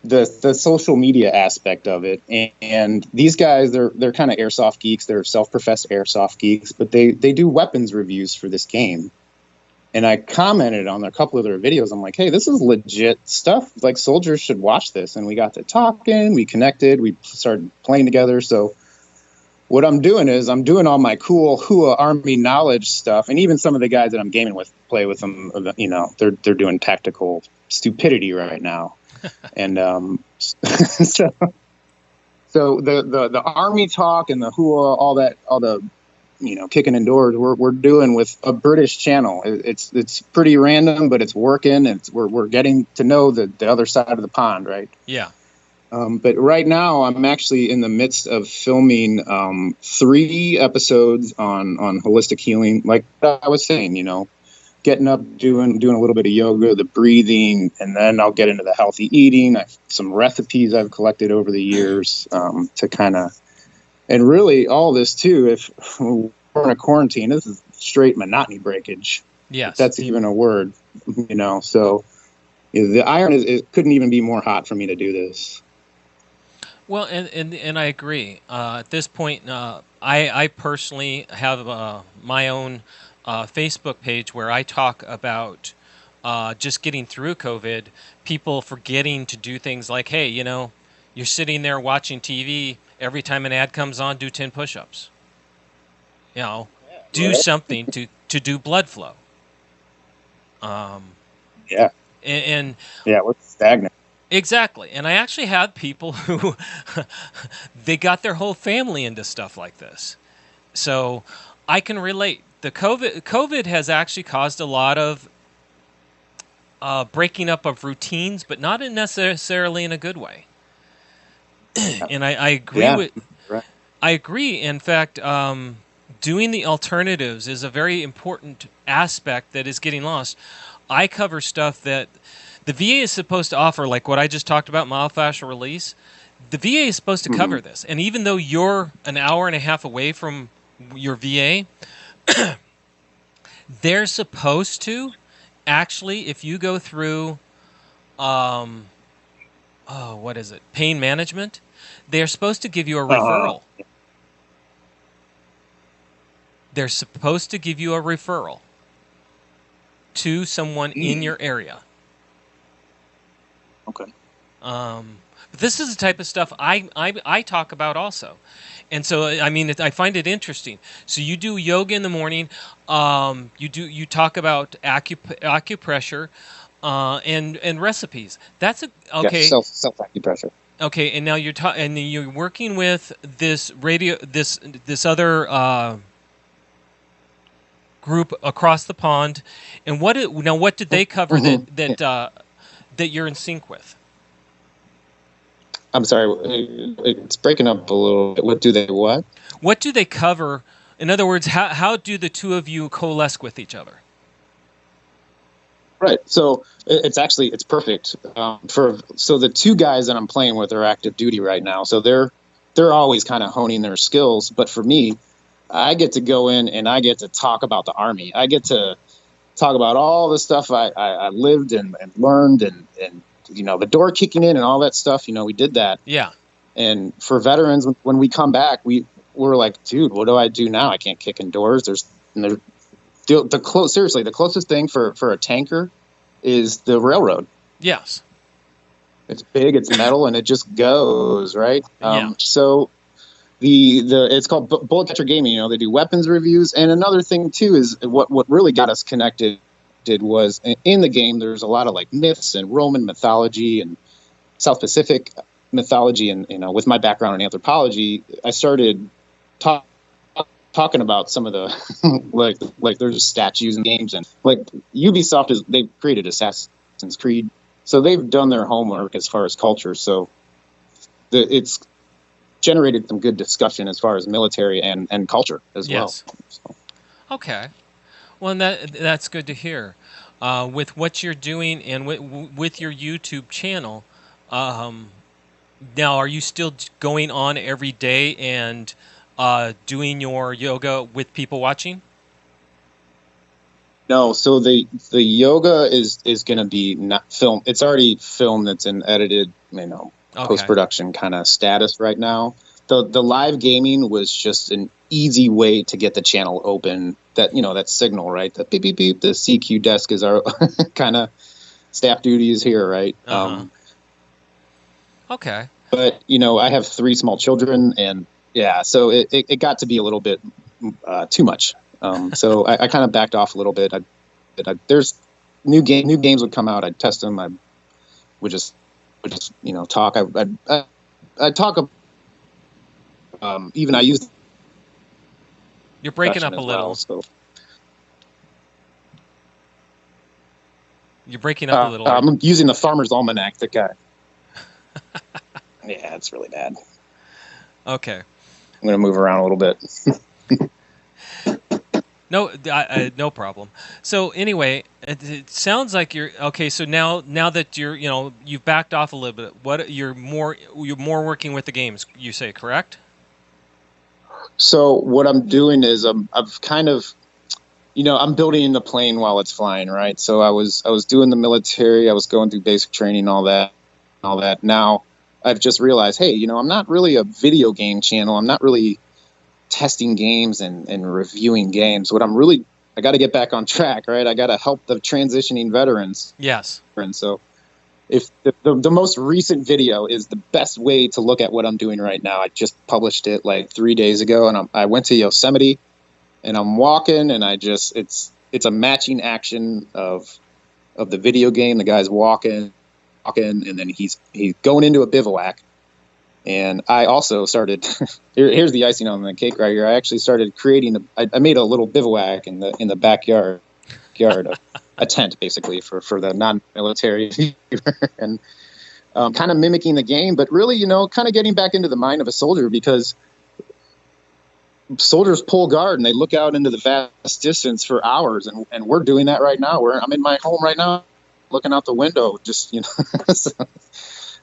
the social media aspect of it, and these guys, they're kind of airsoft geeks. They're self-professed airsoft geeks, but they do weapons reviews for this game. And I commented on a couple of their videos. I'm like, hey, this is legit stuff. Like, soldiers should watch this. And we got to talking, we connected, we started playing together. So what I'm doing is I'm doing all my cool HUA Army knowledge stuff, and even some of the guys that I'm gaming with play with them. They're doing tactical stupidity right now, and so the Army talk and the HUA, all the kicking indoors, we're doing with a British channel. It's pretty random, but it's working. We're getting to know the other side of the pond, right? Yeah. But right now, I'm actually in the midst of filming 3 episodes on holistic healing. Like I was saying, getting up, doing a little bit of yoga, the breathing, and then I'll get into the healthy eating. Some recipes I've collected over the years to kind of, and really all this too. If we're in a quarantine, this is straight monotony breakage. Yes, if that's even a word, So the iron it couldn't even be more hot for me to do this. Well, and I agree. At this point, I personally have my own Facebook page where I talk about just getting through COVID, people forgetting to do things like, hey, you're sitting there watching TV. Every time an ad comes on, do 10 push-ups. Do something to do blood flow. Yeah. And we're stagnant. Exactly. And I actually had people who they got their whole family into stuff like this. So I can relate. The COVID has actually caused a lot of breaking up of routines, but not necessarily in a good way. And I agree with. Right. I agree. In fact, doing the alternatives is a very important aspect that is getting lost. I cover stuff that the VA is supposed to offer, like what I just talked about, myofascial release. The VA is supposed to cover this, and even though you're an hour and a half away from your VA, they're supposed to actually, if you go through, pain management, they're supposed to give you a referral. They're supposed to give you a referral to someone in your area. Okay. But this is the type of stuff I talk about also. And so, I mean, I find it interesting. So you do yoga in the morning. You talk about acupressure and recipes. That's okay. Yeah, self acupressure. Okay, and now you're working with this other group across the pond. And what did they cover that you're in sync with? I'm sorry, it's breaking up a little bit. What do they what? What do they cover? In other words, how do the two of you coalesce with each other? Right. So it's perfect. So the two guys that I'm playing with are active duty right now. So they're always kind of honing their skills. But for me, I get to go in and I get to talk about the Army. I get to talk about all the stuff I lived and learned and the door kicking in and all that stuff. We did that. Yeah. And for veterans, when we come back, we're like, dude, what do I do now? I can't kick in doors. The closest thing for a tanker is the railroad. Yes. It's big, it's metal, and it just goes, right? Yeah. So it's called Bullet Catcher Gaming. They do weapons reviews. And another thing too is what really got us connected was in the game there's a lot of like myths and Roman mythology and South Pacific mythology, and with my background in anthropology, I started talking about some of the like there's statues and games, and like Ubisoft they've created Assassin's Creed, so they've done their homework as far as culture. So it's generated some good discussion as far as military and culture as well. So. Okay. Well, that's good to hear. With what you're doing and with your YouTube channel, now are you still going on every day and doing your yoga with people watching? No, so the yoga is going to be not filmed. It's already filmed. It's in edited, post-production kind of status right now. The live gaming was just an easy way to get the channel open. That signal, right? The beep beep beep. The CQ desk is our kind of staff duties here, right? Uh-huh. Okay. But I have 3 small children, and yeah, so it got to be a little bit too much. So I kind of backed off a little bit. There's new games would come out. I'd test them. I would just talk. I'd talk. Even I used. You're breaking up a little. Well, so. You're breaking up a little. I'm using the Farmer's Almanac. The guy. Yeah, it's really bad. Okay. I'm going to move around a little bit. No, no problem. So anyway, it sounds like you're okay. So now that you've backed off a little bit, you're more working with the games, you say, correct? So what I'm doing is I've kind of, I'm building the plane while it's flying, right? So I was doing the military, I was going through basic training, all that. Now I've just realized, hey, I'm not really a video game channel. I'm not really testing games and reviewing games. I got to get back on track, right? I got to help the transitioning veterans. Yes. And so if the most recent video is the best way to look at what I'm doing right now. I just published it like 3 days ago, and I went to Yosemite, and I'm walking, and it's a matching action of the video game. The guy's walking, and then he's going into a bivouac. And I also started. Here's the icing on the cake right here. I actually started creating. I made a little bivouac in the backyard, a tent basically for the non-military viewer, and kind of mimicking the game, but really, kind of getting back into the mind of a soldier, because soldiers pull guard and they look out into the vast distance for hours, and we're doing that right now. I'm in my home right now, looking out the window, just so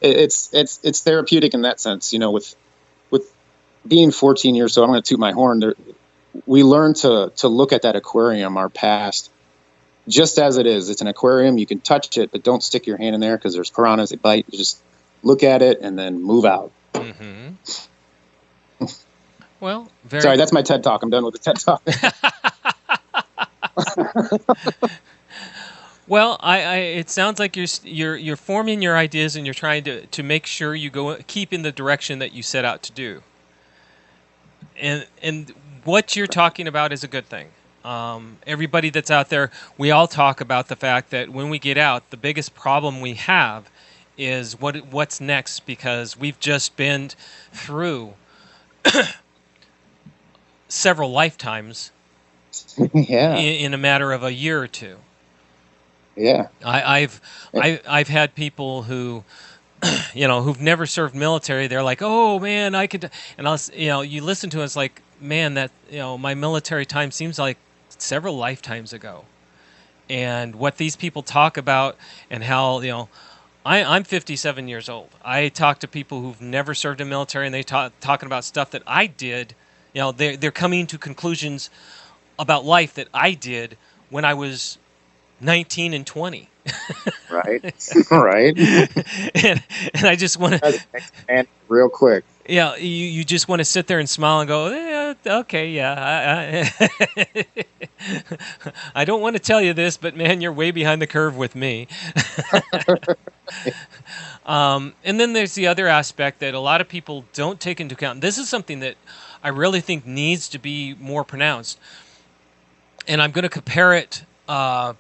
it's therapeutic in that sense. With being 14 years old, I'm going to toot my horn. We learn to look at that aquarium, our past, just as it is. It's an aquarium. You can touch it, but don't stick your hand in there because there's piranhas that bite. You just look at it and then move out. Mm-hmm. Well, sorry, that's my TED Talk. I'm done with the TED Talk. Well, it sounds like you're forming your ideas, and you're trying to make sure you keep in the direction that you set out to do. And what you're talking about is a good thing. Everybody that's out there, we all talk about the fact that when we get out, the biggest problem we have is what's next, because we've just been through several lifetimes in a matter of a year or two. Yeah, I've had people who who've never served military, they're like, oh man, I could, and you listen to it, it's like, man, that, my military time seems like several lifetimes ago. And what these people talk about and how, I'm 57 years old. I talk to people who've never served in the military, and they talking about stuff that I did. They're coming to conclusions about life that I did when I was 19 and 20. Right. Right. and I just want to, and real quick. Yeah, you just want to sit there and smile and go, yeah, okay, yeah. I don't want to tell you this, but man, you're way behind the curve with me. And then there's the other aspect that a lot of people don't take into account. This is something that I really think needs to be more pronounced. And I'm going to compare it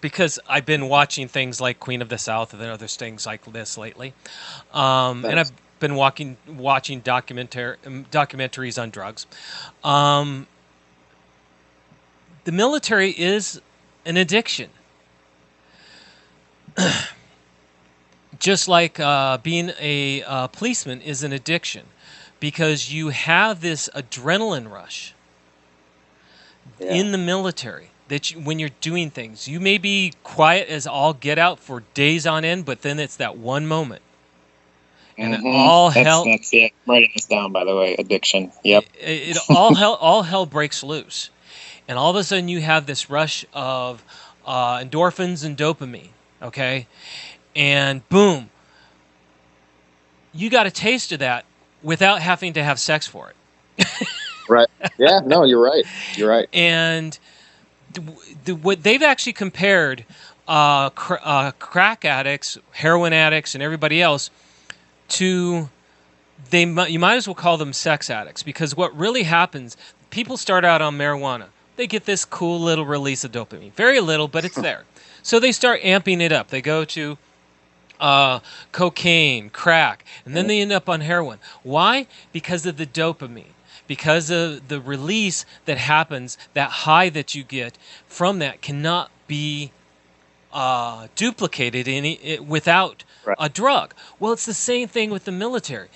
because I've been watching things like Queen of the South and other things like this lately. And I've been watching documentaries on drugs. The military is an addiction. Just like being a policeman is an addiction, because you have this adrenaline rush in the military that when you're doing things, you may be quiet as all get out for days on end, but then it's that one moment. And all hell. That's it. I'm writing this down, by the way. Addiction. Yep. All hell breaks loose, and all of a sudden you have this rush of endorphins and dopamine. Okay, and boom, you got a taste of that without having to have sex for it. Right. Yeah. No, you're right. You're right. And what they've actually compared crack addicts, heroin addicts, and everybody else to, you might as well call them sex addicts, because what really happens, people start out on marijuana. They get this cool little release of dopamine. Very little, but it's there. So they start amping it up. They go to cocaine, crack, and then they end up on heroin. Why? Because of the dopamine. Because of the release that happens, that high that you get from that cannot be duplicated without a drug. Well, it's the same thing with the military.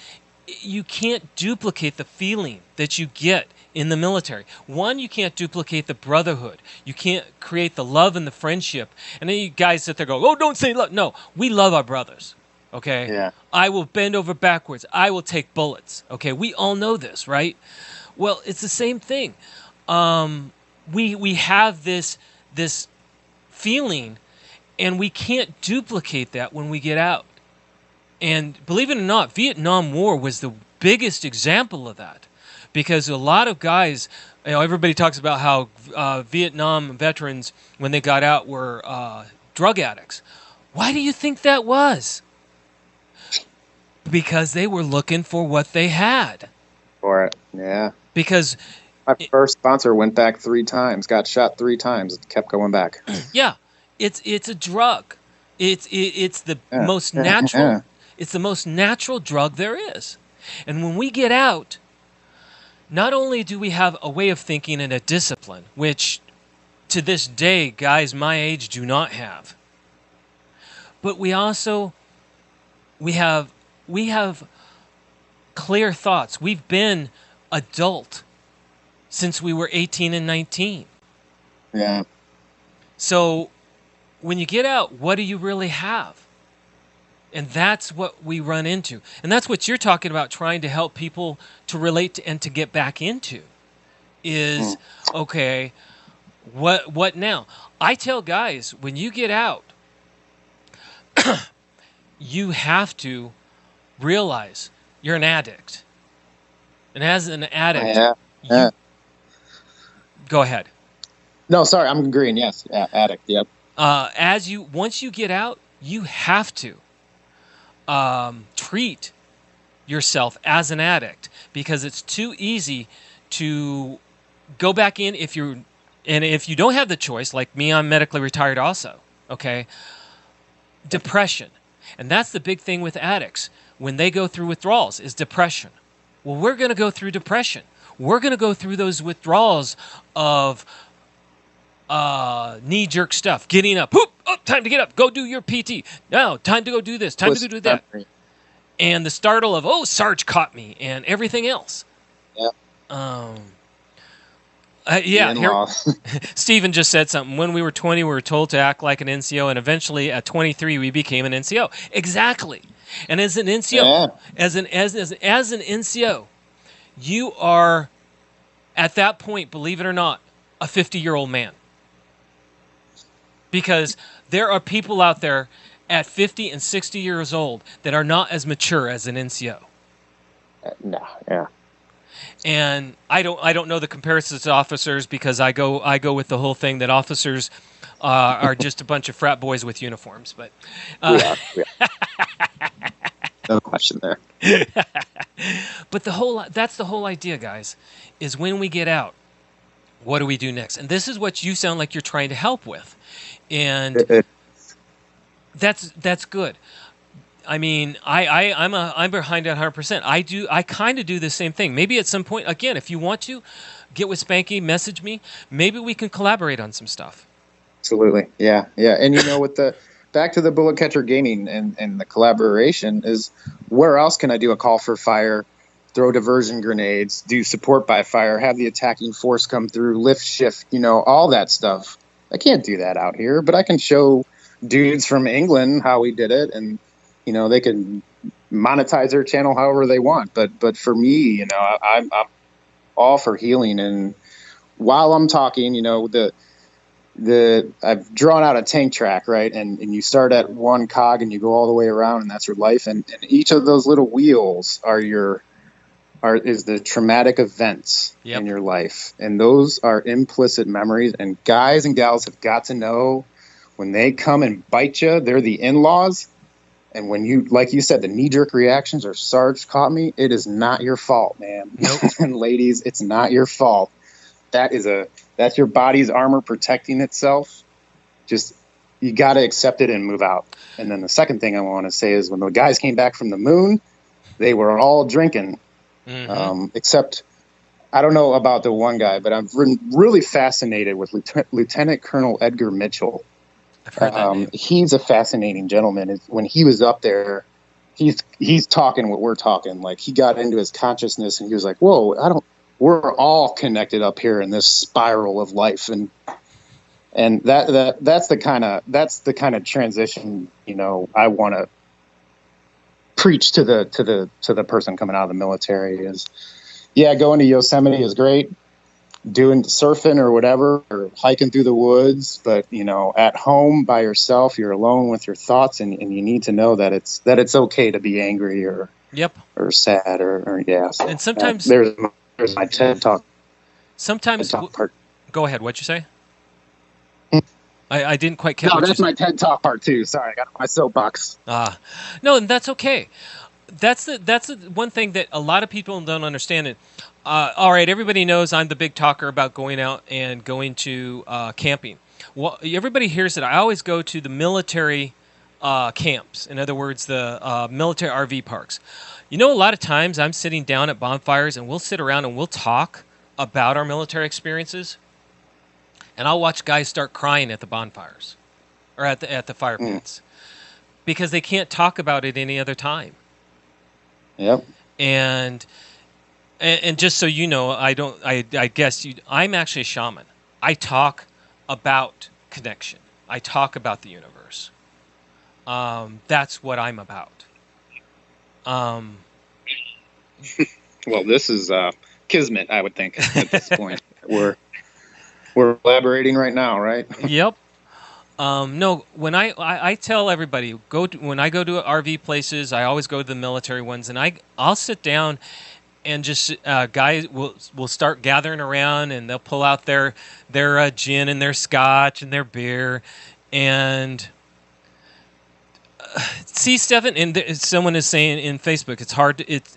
You can't duplicate the feeling that you get in the military. One, you can't duplicate the brotherhood. You can't create the love and the friendship. And then you guys sit there and go, oh, don't say love. No, we love our brothers. Okay? Yeah. I will bend over backwards. I will take bullets. Okay? We all know this, right? Well, it's the same thing. We have this feeling, and we can't duplicate that when we get out. And believe it or not, Vietnam War was the biggest example of that, because a lot of guys, everybody talks about how Vietnam veterans, when they got out, were drug addicts. Why do you think that was? Because they were looking for what they had. For it, yeah. Because my first sponsor went back 3 times, got shot 3 times, kept going back. Yeah, it's a drug. It's the most natural. Yeah. It's the most natural drug there is. And when we get out, not only do we have a way of thinking and a discipline, which to this day guys my age do not have, but we also have clear thoughts. We've been adult since we were 18 and 19. Yeah. So when you get out, what do you really have? And that's what we run into. And that's what you're talking about, trying to help people to relate to and to get back into is, okay, what now? I tell guys, when you get out, you have to realize you're an addict. And as an addict, go ahead. No, sorry, I'm agreeing. Yes, addict. Yep. Once you get out, you have to treat yourself as an addict, because it's too easy to go back in if you don't have the choice. Like me, I'm medically retired also. Okay, depression, and that's the big thing with addicts when they go through withdrawals is depression. Well, we're going to go through depression. We're going to go through those withdrawals of knee-jerk stuff. Getting up. Whoop! Oh, time to get up. Go do your PT. Now, time to go do this. Time to go do that. and the startle of, oh, Sarge caught me, and everything else. Yeah. Yeah, here, Steven just said something. When we were 20, we were told to act like an NCO, and eventually at 23, we became an NCO. Exactly. And as an NCO, as an NCO, you are, at that point, believe it or not, a 50-year-old man. Because there are people out there at 50 and 60 years old that are not as mature as an NCO. No, yeah. And I don't know the comparisons to officers, because I go with the whole thing that officers are just a bunch of frat boys with uniforms. But yeah. No question there. But that's the whole idea, guys, is when we get out, what do we do next? And this is what you sound like you're trying to help with, and that's good. I mean, I'm behind it 100%. I kind of do the same thing. Maybe at some point, again, if you want to get with Spanky, message me. Maybe we can collaborate on some stuff. Absolutely, yeah. And with the back to the bullet catcher gaming and the collaboration is, where else can I do a call for fire, throw diversion grenades, do support by fire, have the attacking force come through, lift shift, all that stuff. I can't do that out here, but I can show dudes from England how we did it, and they can monetize their channel however they want. But for me, I'm all for healing. And while I'm talking, I've drawn out a tank track, right? And you start at one cog and you go all the way around, and that's your life. And each of those little wheels is the traumatic events in your life. And those are implicit memories. And guys and gals have got to know, when they come and bite you, they're the in-laws. And when you, like you said, the knee-jerk reactions are, Sarge caught me, it is not your fault, man. Nope. And ladies, it's not your fault. That's your body's armor protecting itself. Just, you got to accept it and move out. And then the second thing I want to say is, when the guys came back from the moon, they were all drinking. Mm-hmm. Except, I don't know about the one guy, but I'm really fascinated with Lieutenant Colonel Edgar Mitchell. I've heard that name. He's a fascinating gentleman. When he was up there, he's talking what we're talking. Like, he got into his consciousness and he was like, whoa, we're all connected up here in this spiral of life. And that's the kind of transition, I want to preach to the person coming out of the military is, going to Yosemite is great. Doing surfing or whatever, or hiking through the woods, but at home by yourself, you're alone with your thoughts, and you need to know that it's okay to be angry or sad or So, and sometimes there's my TED talk. Sometimes TED talk part. Go ahead. What'd you say? I didn't quite catch. No, that's my TED talk part too. Sorry, I got my soapbox. No, and that's okay. That's the one thing that a lot of people don't understand. It. All right, everybody knows I'm the big talker about going out and going to camping. Well, everybody hears that I always go to the military camps. In other words, the military RV parks. A lot of times I'm sitting down at bonfires, and we'll sit around and we'll talk about our military experiences. And I'll watch guys start crying at the bonfires or at the fire pits because they can't talk about it any other time. Yep. And just so you know, I guess I'm actually a shaman. I talk about connection. I talk about the universe. That's what I'm about. Well, this is kismet, I would think, at this point. We're collaborating right now, right? Yep. No, when I tell everybody, when I go to RV places, I always go to the military ones, and I'll sit down and just guys will start gathering around, and they'll pull out their gin and their scotch and their beer, and see, Stephen, and someone is saying in Facebook,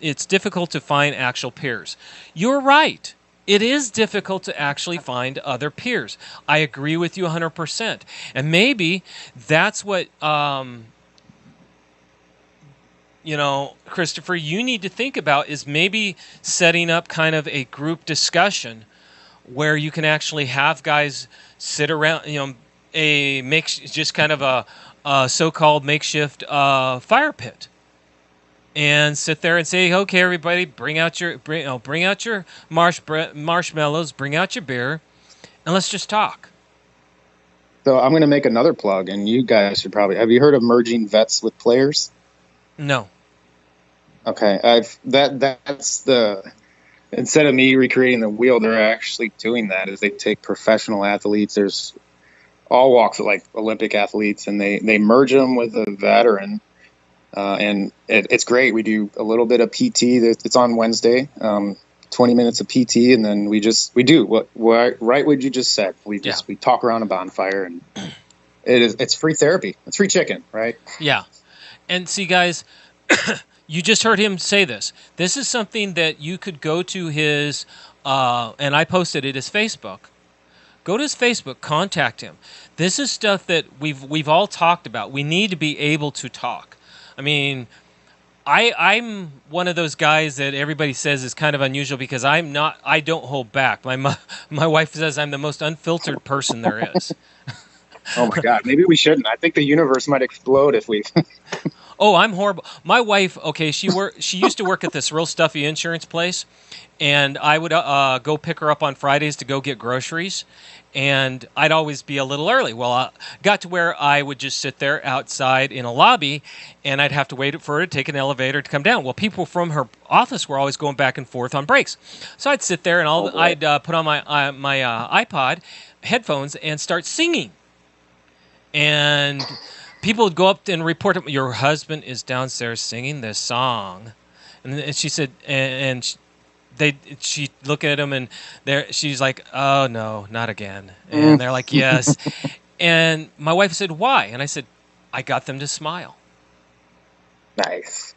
it's difficult to find actual peers. You're right. It is difficult to actually find other peers. I agree with you 100%. And maybe that's what, Christopher, you need to think about is maybe setting up kind of a group discussion where you can actually have guys sit around, just kind of a so-called makeshift fire pit. and sit there and say, okay, everybody, bring out your marshmallows, bring out your beer, and let's just talk. So I'm going to make another plug, and you guys should probably, have you heard of merging vets with players? No. Okay, that's the, instead of me recreating the wheel, they're actually doing that. Is they take professional athletes, there's all walks of like Olympic athletes, and they merge them with a veteran, and it's great. We do a little bit of PT. It's on Wednesday, 20 minutes of PT, and then we do what you just said. We talk around a bonfire, and it's free therapy. It's free chicken, right? Yeah, and see, guys. You just heard him say this. This is something that you could go to his, and I posted it, his Facebook. Go to his Facebook, contact him. This is stuff that we've all talked about. We need to be able to talk. I mean, I'm one of those guys that everybody says is kind of unusual because I don't hold back. My wife says I'm the most unfiltered person there is. Oh my God, maybe we shouldn't. I think the universe might explode if we... Oh, I'm horrible. My wife, okay, she used to work at this real stuffy insurance place, and I would go pick her up on Fridays to go get groceries, and I'd always be a little early. Well, I got to where I would just sit there outside in a lobby, and I'd have to wait for her to take an elevator to come down. Well, people from her office were always going back and forth on breaks. So I'd sit there, and I'd put on my iPod headphones and start singing. And... people would go up and report, your husband is downstairs singing this song. And she said, she'd look at him, and she's like, oh, no, not again. And they're like, yes. And my wife said, why? And I said, I got them to smile. Nice.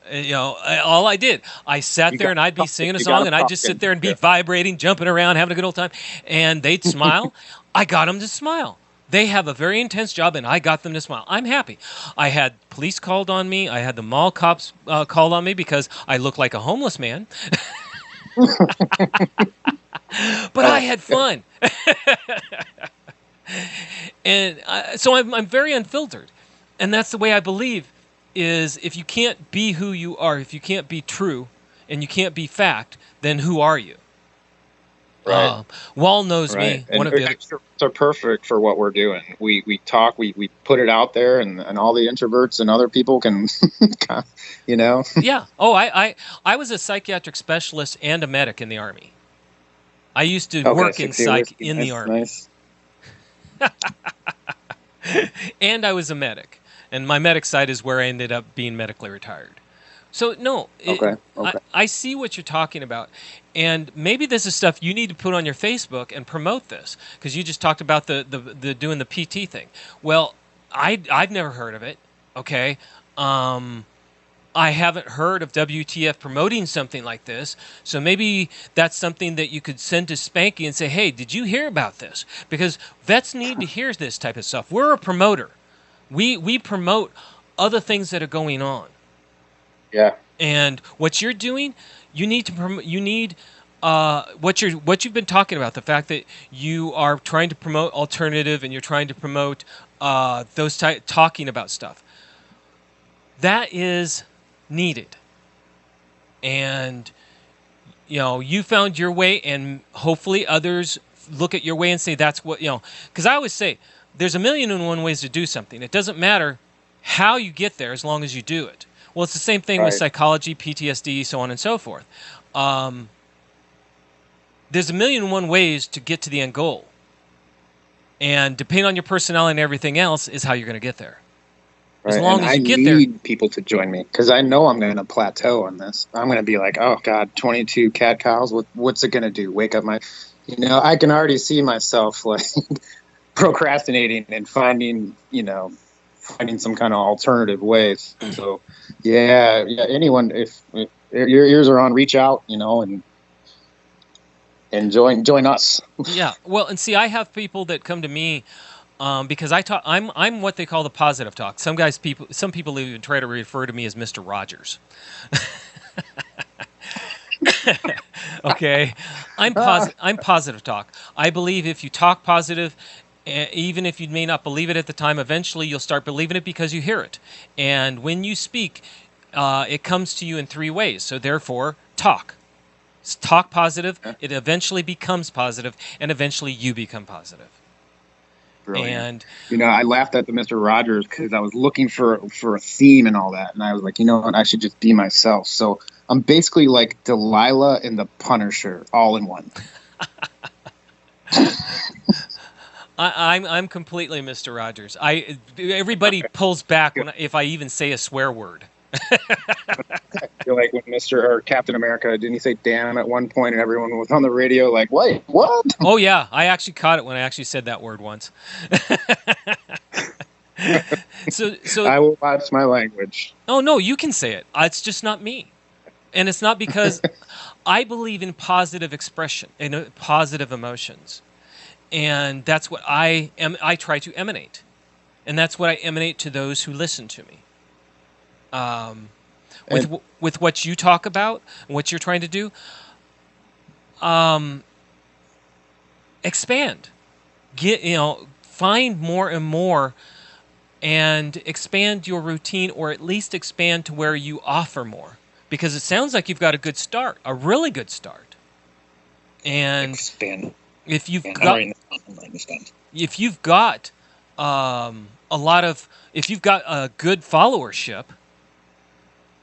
All I did, I sat there and I'd be singing a song, and I'd just sit there and be vibrating, jumping around, having a good old time. And they'd smile. I got them to smile. They have a very intense job, and I got them to smile. I'm happy. I had police called on me. I had the mall cops called on me because I looked like a homeless man. But I had fun. And so I'm very unfiltered. And that's the way I believe is if you can't be who you are, if you can't be true, and you can't be fact, then who are you? Right. Wall knows me. And extroverts are perfect for what we're doing. We talk, we put it out there, and all the introverts and other people can, Yeah. Oh, I was a psychiatric specialist and a medic in the Army. I used to work in psych in the Army. Nice. And I was a medic. And my medic side is where I ended up being medically retired. So, no, I see what you're talking about. And maybe this is stuff you need to put on your Facebook and promote this. Because you just talked about the doing the PT thing. Well, I've never heard of it, okay? I haven't heard of WTF promoting something like this. So maybe that's something that you could send to Spanky and say, hey, did you hear about this? Because vets need to hear this type of stuff. We're a promoter. We promote other things that are going on. Yeah. And what you're doing, you need to what you've been talking about, the fact that you are trying to promote alternative and you're trying to promote talking about stuff. That is needed. And you found your way, and hopefully others look at your way and say that's what, because I always say there's 1,000,001 ways to do something. It doesn't matter how you get there as long as you do it. Well, it's the same thing with psychology, PTSD, so on and so forth. There's 1,000,001 ways to get to the end goal. And depending on your personality and everything else is how you're going to get there. As long as you get there. I need people to join me because I know I'm going to plateau on this. I'm going to be like, oh, God, 22 cat cows. What's it going to do? Wake up my... I can already see myself like procrastinating and finding some kind of alternative ways. So, yeah. Anyone, if your ears are on, reach out, and join us. Yeah. Well, and see, I have people that come to me because I'm what they call the positive talk. Some people even try to refer to me as Mr. Rogers. Okay. I'm positive talk. I believe if you talk positive, even if you may not believe it at the time, eventually you'll start believing it because you hear it. And when you speak, it comes to you in 3 ways. So therefore, talk. Talk positive. It eventually becomes positive, and eventually you become positive. Brilliant. And I laughed at the Mr. Rogers because I was looking for a theme and all that, and I was like, you know what, I should just be myself. So I'm basically like Delilah and the Punisher all in one. I'm completely Mr. Rogers. Everybody pulls back if I even say a swear word. I feel like when Mr. or Captain America, didn't he say damn at one point, and everyone was on the radio like, wait, what? Oh yeah, I actually caught it when I actually said that word once. So I will watch my language. Oh no, you can say it. It's just not me. And it's not because I believe in positive expression and positive emotions. And that's what I try to emanate. And that's what I emanate to those who listen to me. With what you talk about and what you're trying to do, expand. Find more and more and expand your routine, or at least expand to where you offer more. Because it sounds like you've got a good start, a really good start. And expand. If you've got a good followership,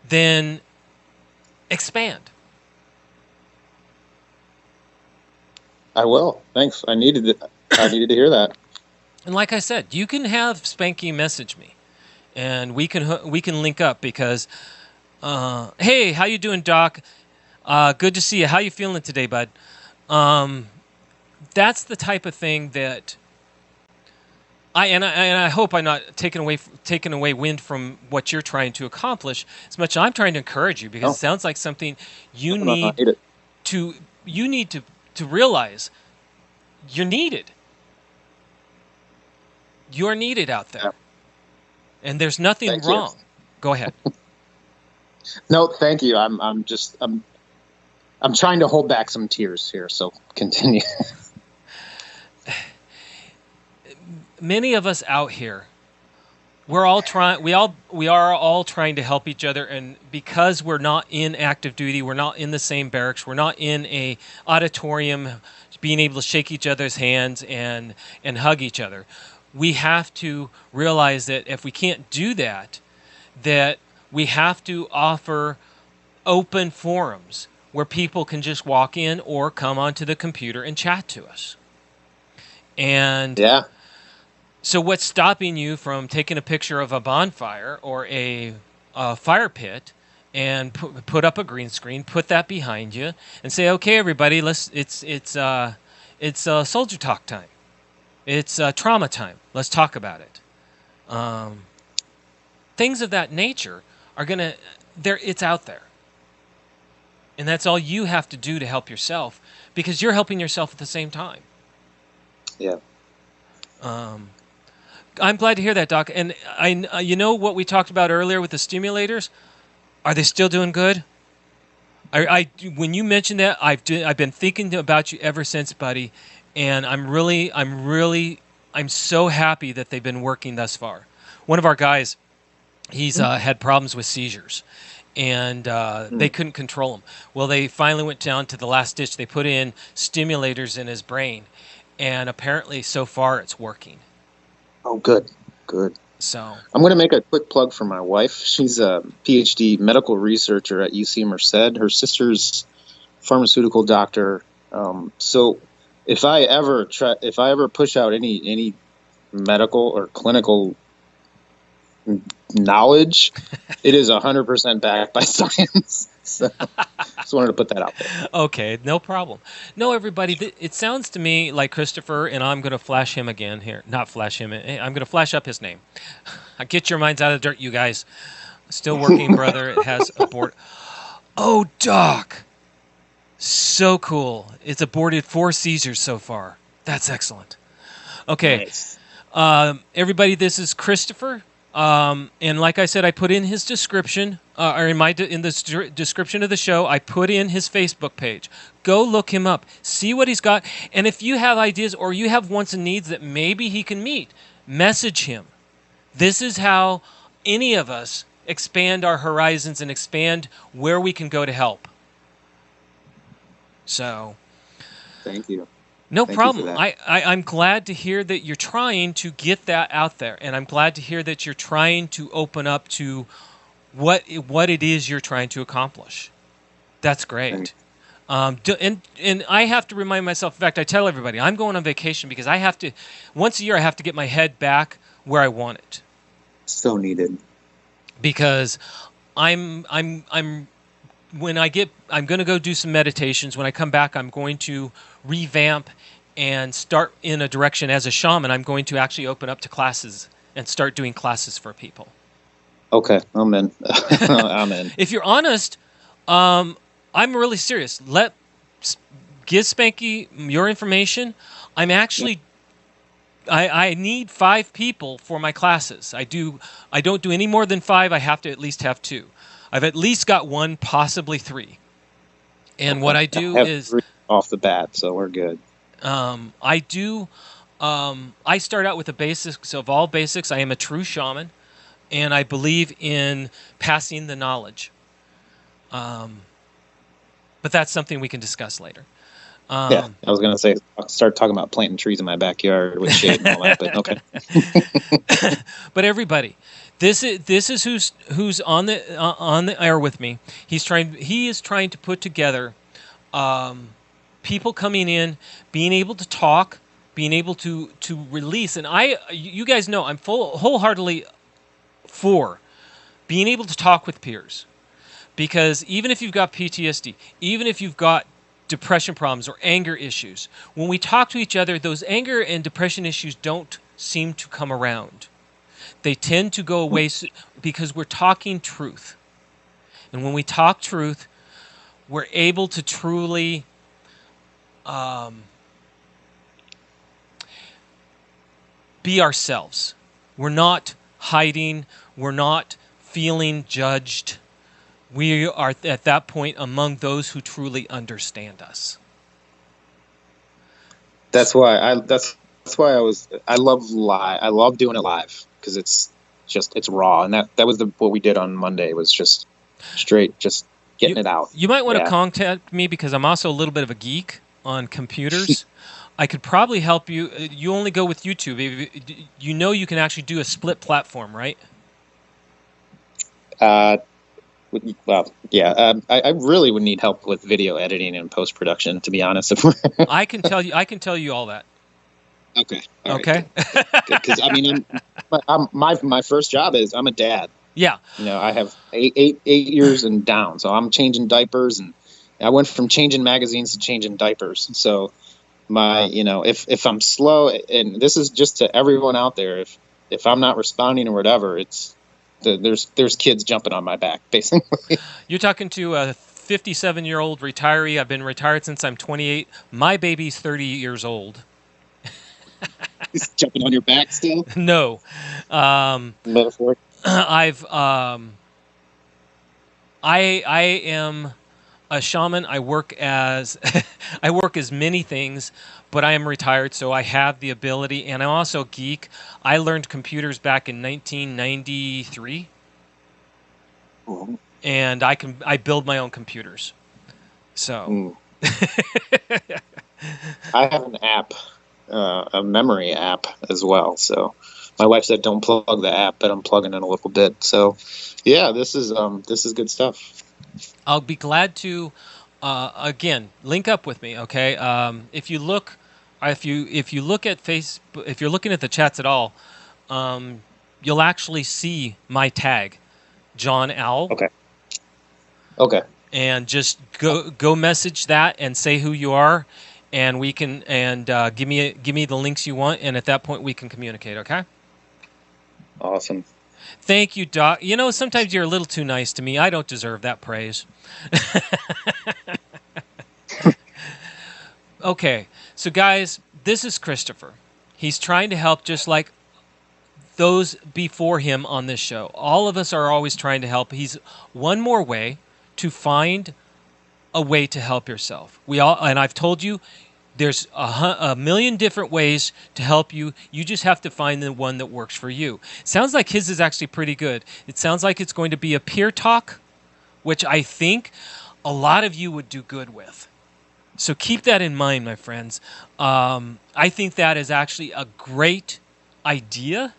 then expand. I will. Thanks. I needed to hear that. And like I said, you can have Spanky message me, and we can link up because, hey, how you doing, Doc? Good to see you. How you feeling today, bud? That's the type of thing that I hope I'm not taking away wind from what you're trying to accomplish as much as I'm trying to encourage you, because it sounds like something you need to realize you're needed. You're needed out there. And there's nothing wrong. Go ahead. No, thank you. I'm trying to hold back some tears here, so continue. Many of us out here, we are all trying to help each other, and because we're not in active duty, we're not in the same barracks, we're not in a auditorium being able to shake each other's hands and hug each other. We have to realize that if we can't do that, that we have to offer open forums where people can just walk in or come onto the computer and chat to us. And so what's stopping you from taking a picture of a bonfire or a fire pit and put up a green screen, put that behind you, and say, okay, everybody, it's soldier talk time. It's trauma time. Let's talk about it. Things of that nature are it's out there. And that's all you have to do to help yourself, because you're helping yourself at the same time. Yeah. I'm glad to hear that, Doc. And what we talked about earlier with the stimulators, are they still doing good? When you mentioned that, I've been thinking about you ever since, buddy. And I'm so happy that they've been working thus far. One of our guys, he's had problems with seizures, and they couldn't control him. Well, they finally went down to the last ditch. They put in stimulators in his brain, and apparently so far it's working. Oh, good. So I'm going to make a quick plug for my wife. She's a PhD medical researcher at UC Merced. Her sister's pharmaceutical doctor. So if I ever push out any medical or clinical knowledge, it is 100% backed by science. So just wanted to put that out there. Okay, no problem. No, everybody, it sounds to me like Christopher, and I'm going to flash him again here. Not flash him. I'm going to flash up his name. Get your minds out of the dirt, you guys. Still working, brother. It has abort. Oh, Doc. So cool. It's aborted 4 seizures so far. That's excellent. Okay. Nice. Everybody, this is Christopher. And like I said, I put in his description, or in the description of the show, I put in his Facebook page. Go look him up. See what he's got. And if you have ideas or you have wants and needs that maybe he can meet, message him. This is how any of us expand our horizons and expand where we can go to help. So, Thank you. no Thank you problem. for that. I'm glad to hear that you're trying to get that out there, and I'm glad to hear that you're trying to open up to what it is you're trying to accomplish. That's great. And I have to remind myself. In fact, I tell everybody I'm going on vacation because I have to. Once a year, I have to get my head back where I want it. So needed. Because I'm going to go do some meditations. When I come back, I'm going to revamp and start in a direction as a shaman. I'm going to actually open up to classes and start doing classes for people. Okay, I'm in. I'm in. If you're honest, I'm really serious. Give Spanky your information. I'm actually, I need 5 people for my classes. I don't do any more than 5. I have to at least have 2. I've at least got 1, possibly 3. And what I do is 3 off the bat, so we're good. I start out with the basics of all basics. I am a true shaman, and I believe in passing the knowledge. But that's something we can discuss later. Yeah, I was going to say, I'll start talking about planting trees in my backyard with shade and all that, but okay. But everybody, this is who's on the air with me. He is trying to put together people coming in, being able to talk, being able to release. And you guys know I'm wholeheartedly for being able to talk with peers. Because even if you've got PTSD, even if you've got depression problems or anger issues, when we talk to each other, those anger and depression issues don't seem to come around. They tend to go away because we're talking truth. And when we talk truth, we're able to truly be ourselves. We're not hiding. We're not feeling judged. We are at that point among those who truly understand us. That's why I love doing it live because it's raw, and that was what we did on Monday, was just straight, just getting it out. You might want to contact me because I'm also a little bit of a geek on computers. I could probably help you. You only go with YouTube. You know you can actually do a split platform, right? Well, yeah. I really would need help with video editing and post production, to be honest. I can tell you all that. Okay. Okay. Because I mean, my first job is I'm a dad. Yeah. I have eight years and down, so I'm changing diapers, and I went from changing magazines to changing diapers. So if I'm slow, and this is just to everyone out there, if I'm not responding or whatever, there's kids jumping on my back, basically. You're talking to a 57-year-old retiree. I've been retired since I'm 28. My baby's 30 years old. He's jumping on your back still? No. Metaphor. I am a shaman. I work as many things, but I am retired, so I have the ability, and I'm also a geek. I learned computers back in 1993, and I build my own computers. So I have an app, a memory app as well. So my wife said don't plug the app, but I'm plugging in a little bit. So yeah, this is good stuff. I'll be glad to again link up with me. Okay, if you look at Facebook, if you're looking at the chats at all, you'll actually see my tag, John Owl. Okay. And just go message that and say who you are, and we can give me the links you want, and at that point we can communicate. Okay. Awesome. Thank you, Doc. Sometimes you're a little too nice to me. I don't deserve that praise. Okay, so guys, this is Christopher. He's trying to help just like those before him on this show. All of us are always trying to help. He's one more way to find a way to help yourself. And I've told you, There's a million different ways to help you. You just have to find the one that works for you. Sounds like his is actually pretty good. It sounds like it's going to be a peer talk, which I think a lot of you would do good with. So keep that in mind, my friends. I think that is actually a great idea,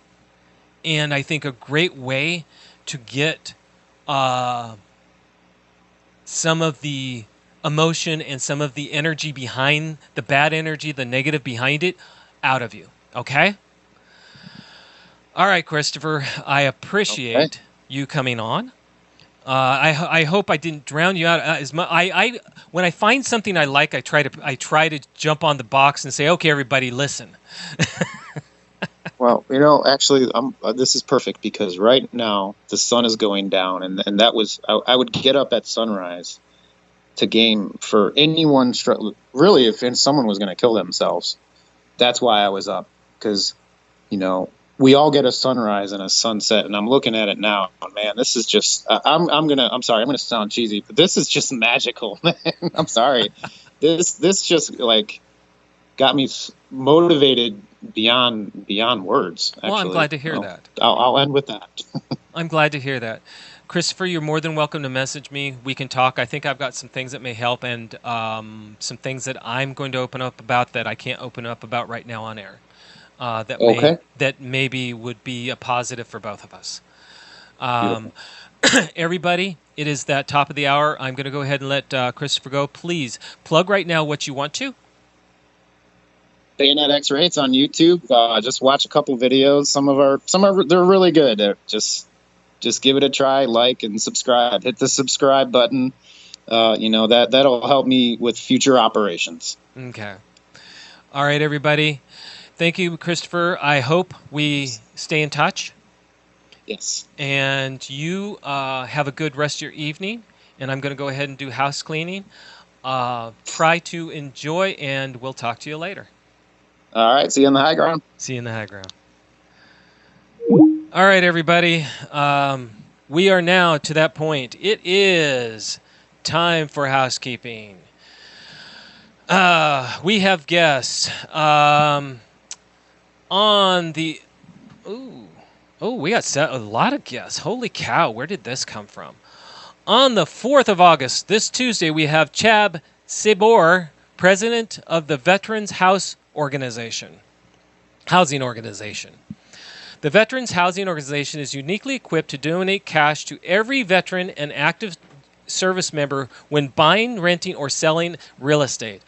and I think a great way to get some of the emotion and some of the energy behind the bad energy, the negative behind it, out of you. Okay? All right, Christopher. I appreciate you coming on. I hope I didn't drown you out as much. When I find something I like, I try to jump on the box and say, "Okay, everybody, listen." Well, actually, this is perfect because right now the sun is going down, and that was I would get up at sunrise to game for anyone. Really, if someone was going to kill themselves, that's why I was up, because we all get a sunrise and a sunset, and I'm looking at it now. Man, this is just I'm sorry, I'm gonna sound cheesy, but this is just magical, man. I'm sorry. This just like got me motivated beyond words, actually. Well, I'm glad to hear that. I'll end with that. I'm glad to hear that. Christopher, you're more than welcome to message me. We can talk. I think I've got some things that may help, and some things that I'm going to open up about that I can't open up about right now on air. That maybe would be a positive for both of us. Everybody, it is that top of the hour. I'm going to go ahead and let Christopher go. Please plug right now what you want to. Bayonet X Ray, it's on YouTube. Just watch a couple videos. Some are they're really good. Just give it a try, like and subscribe. Hit the subscribe button. That'll help me with future operations. Okay. All right, everybody. Thank you, Christopher. I hope we stay in touch. Yes. And you have a good rest of your evening. And I'm going to go ahead and do house cleaning. Try to enjoy, and we'll talk to you later. All right. See you in the high ground. See you in the high ground. All right, everybody. We are now to that point. It is time for housekeeping. We have guests. On the we got a lot of guests. Holy cow, where did this come from? On the 4th of August, this Tuesday, we have Chab Sibor, president of the Veterans Housing Organization. The Veterans Housing Organization is uniquely equipped to donate cash to every veteran and active service member when buying, renting, or selling real estate.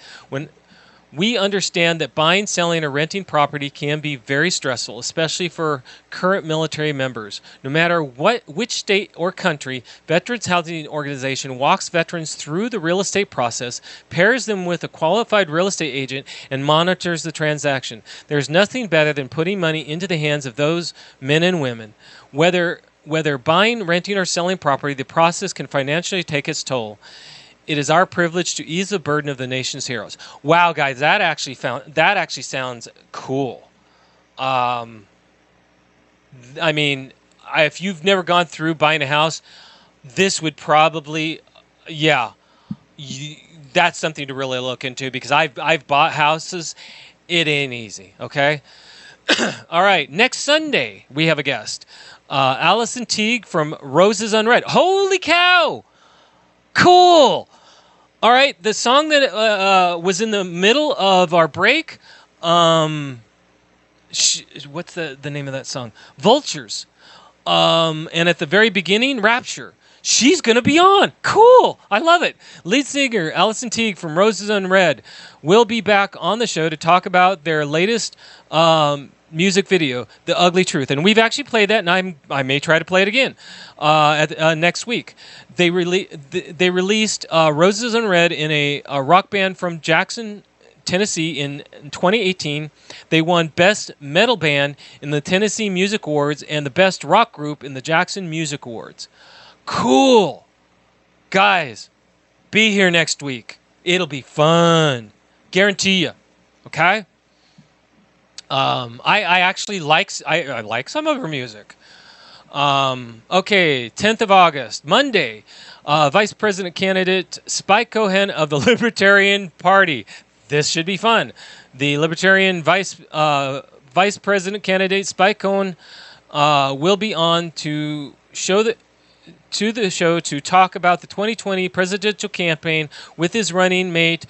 We understand that buying, selling, or renting property can be very stressful, especially for current military members. No matter which state or country, Veterans Housing Organization walks veterans through the real estate process, pairs them with a qualified real estate agent, and monitors the transaction. There's nothing better than putting money into the hands of those men and women. Whether buying, renting, or selling property, the process can financially take its toll. It is our privilege to ease the burden of the nation's heroes. Wow, guys, that actually sounds cool. If you've never gone through buying a house, this would probably, that's something to really look into, because I've bought houses. It ain't easy. Okay. All right. Next Sunday we have a guest, Allison Teague from Roses Unread. Holy cow! Cool. All right, the song that was in the middle of our break, what's the name of that song? Vultures. And at the very beginning, Rapture. She's going to be on. Cool. I love it. Lead singer Allison Teague from Roses Unread will be back on the show to talk about their latest music video, The Ugly Truth. And we've actually played that, and I may try to play it again next week. They released Roses Unread in a rock band from Jackson, Tennessee in 2018. They won Best Metal Band in the Tennessee Music Awards and the Best Rock Group in the Jackson Music Awards. Cool. Guys, be here next week. It'll be fun. Guarantee you. Okay? I actually like some of her music. Okay, 10th of August, Monday, Vice President candidate Spike Cohen of the Libertarian Party. This should be fun. The Libertarian Vice President candidate Spike Cohen will be on to the show to talk about the 2020 presidential campaign with his running mate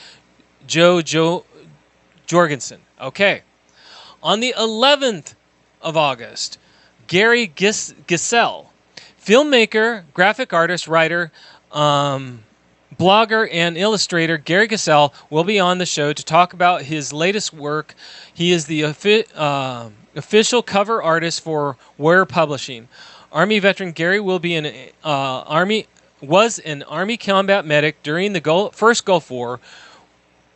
Joe Jorgensen. Okay. On the 11th of August, Gary Giselle, filmmaker, graphic artist, writer, blogger, and illustrator Gary Giselle will be on the show to talk about his latest work. He is the official cover artist for Warrior Publishing. Army veteran Gary will be was an Army combat medic during the first Gulf War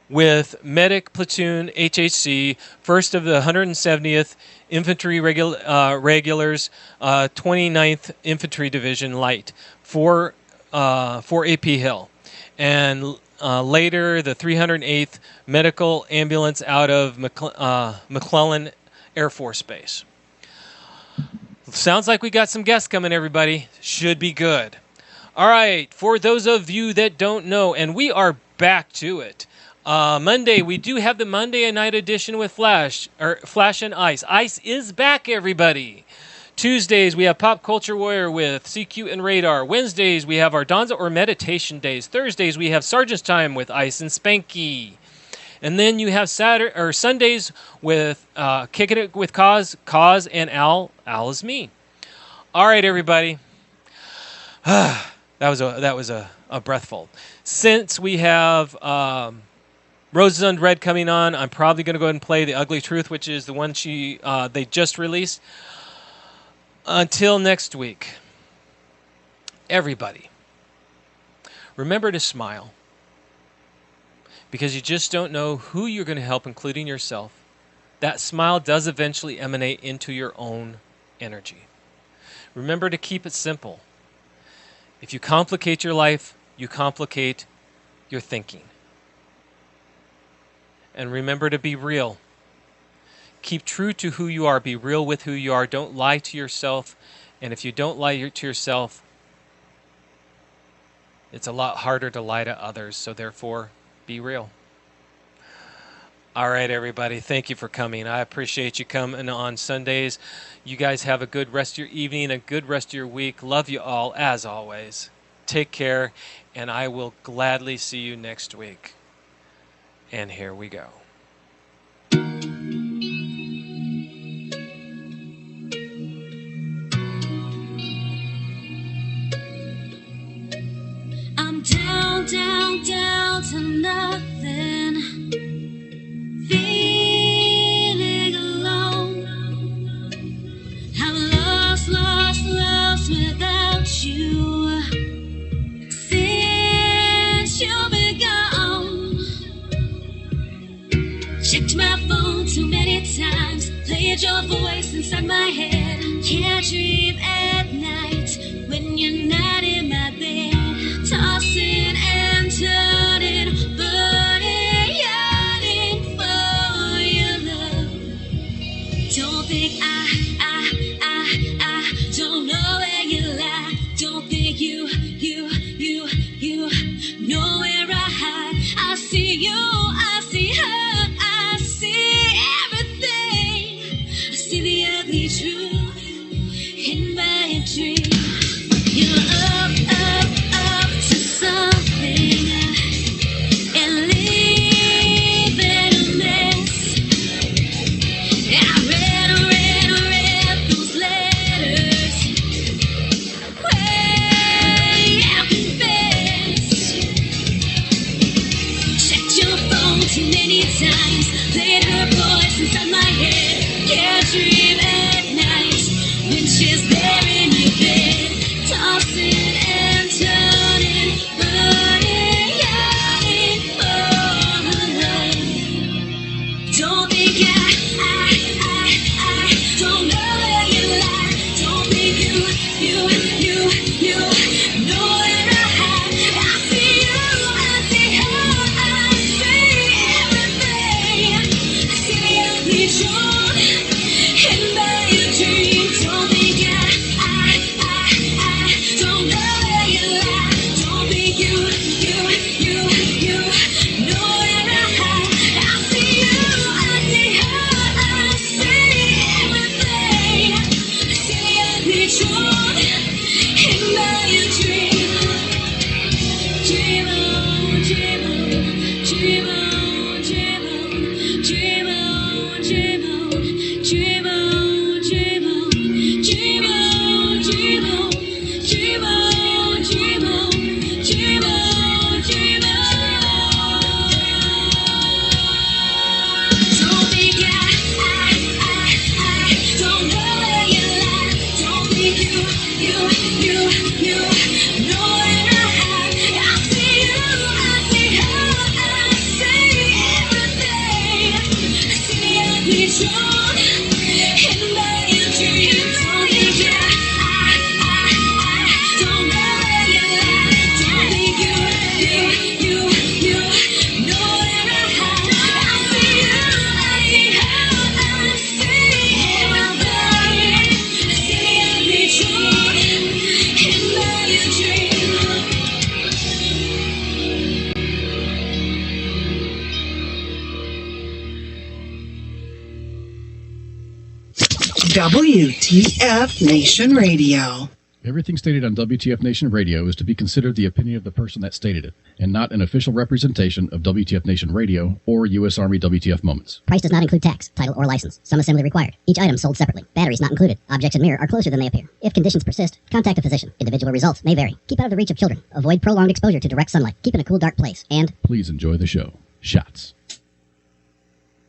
with Medic Platoon HHC, 1st of the 170th Infantry Regulars, 29th Infantry Division Light for AP Hill. And later, the 308th Medical Ambulance out of McClellan Air Force Base. Sounds like we got some guests coming, everybody. Should be good. All right, for those of you that don't know, and we are back to it. Monday, we do have the Monday night edition with Flash and Ice. Ice is back, everybody. Tuesdays, we have Pop Culture Warrior with CQ and Radar. Wednesdays, we have our Donza or Meditation Days. Thursdays, we have Sergeant's Time with Ice and Spanky. And then you have Sundays with Kicking It with Koz and Owl. Owl is me. All right, everybody. that was a breathful. Since we have Roses on Red coming on, I'm probably going to go ahead and play The Ugly Truth, which is the one they just released. Until next week, everybody, remember to smile, because you just don't know who you're going to help, including yourself. That smile does eventually emanate into your own energy. Remember to keep it simple. If you complicate your life, you complicate your thinking. And remember to be real. Keep true to who you are. Be real with who you are. Don't lie to yourself. And if you don't lie to yourself, it's a lot harder to lie to others. So therefore, be real. All right, everybody. Thank you for coming. I appreciate you coming on Sundays. You guys have a good rest of your evening, a good rest of your week. Love you all, as always. Take care, and I will gladly see you next week. And here we go. Down to nothing, feeling alone. I'm lost without you. Since you've been gone, checked my phone too many times, played your voice inside my head. Can't dream at night when you're not in my bed. Tossing and turning, burning, yearning for your love. Don't think I don't know where you lie. Don't think you know where I hide. I see you, I see her, I see everything. I see the ugly truth in my dream. You're up to something and leaving a mess. I read those letters where you confessed. Checked your phone too many times, played her voice inside my head. Can't dream at night when she's there in your bed. Tossing and turning, burning, yearning for her love. Don't think I don't know where you lie. Don't think you know where I hide. I see you, I see her, I see everything. I see the ugly truth in my dream. Don't think I dream on, dream on, dream on, dream on, dream on, dream on, dream on, dream on, dream on, dream on, dream on, dream on, dream on, dream on. Don't think I don't know where you lie. Don't think you know where I hide. I see you, I see everything. I see every drone in my dreams. Don't think I don't know where you lie. Don't think you know where I hide. I see you, I see everything. I see every drone in my dreams. WTF Nation Radio. Everything stated on WTF Nation Radio is to be considered the opinion of the person that stated it, and not an official representation of WTF Nation Radio or U.S. Army WTF Moments. Price does not include tax, title, or license. Some assembly required. Each item sold separately. Batteries not included. Objects in mirror are closer than they appear. If conditions persist, contact a physician. Individual results may vary. Keep out of the reach of children. Avoid prolonged exposure to direct sunlight. Keep in a cool, dark place. And Please enjoy the show. Shots.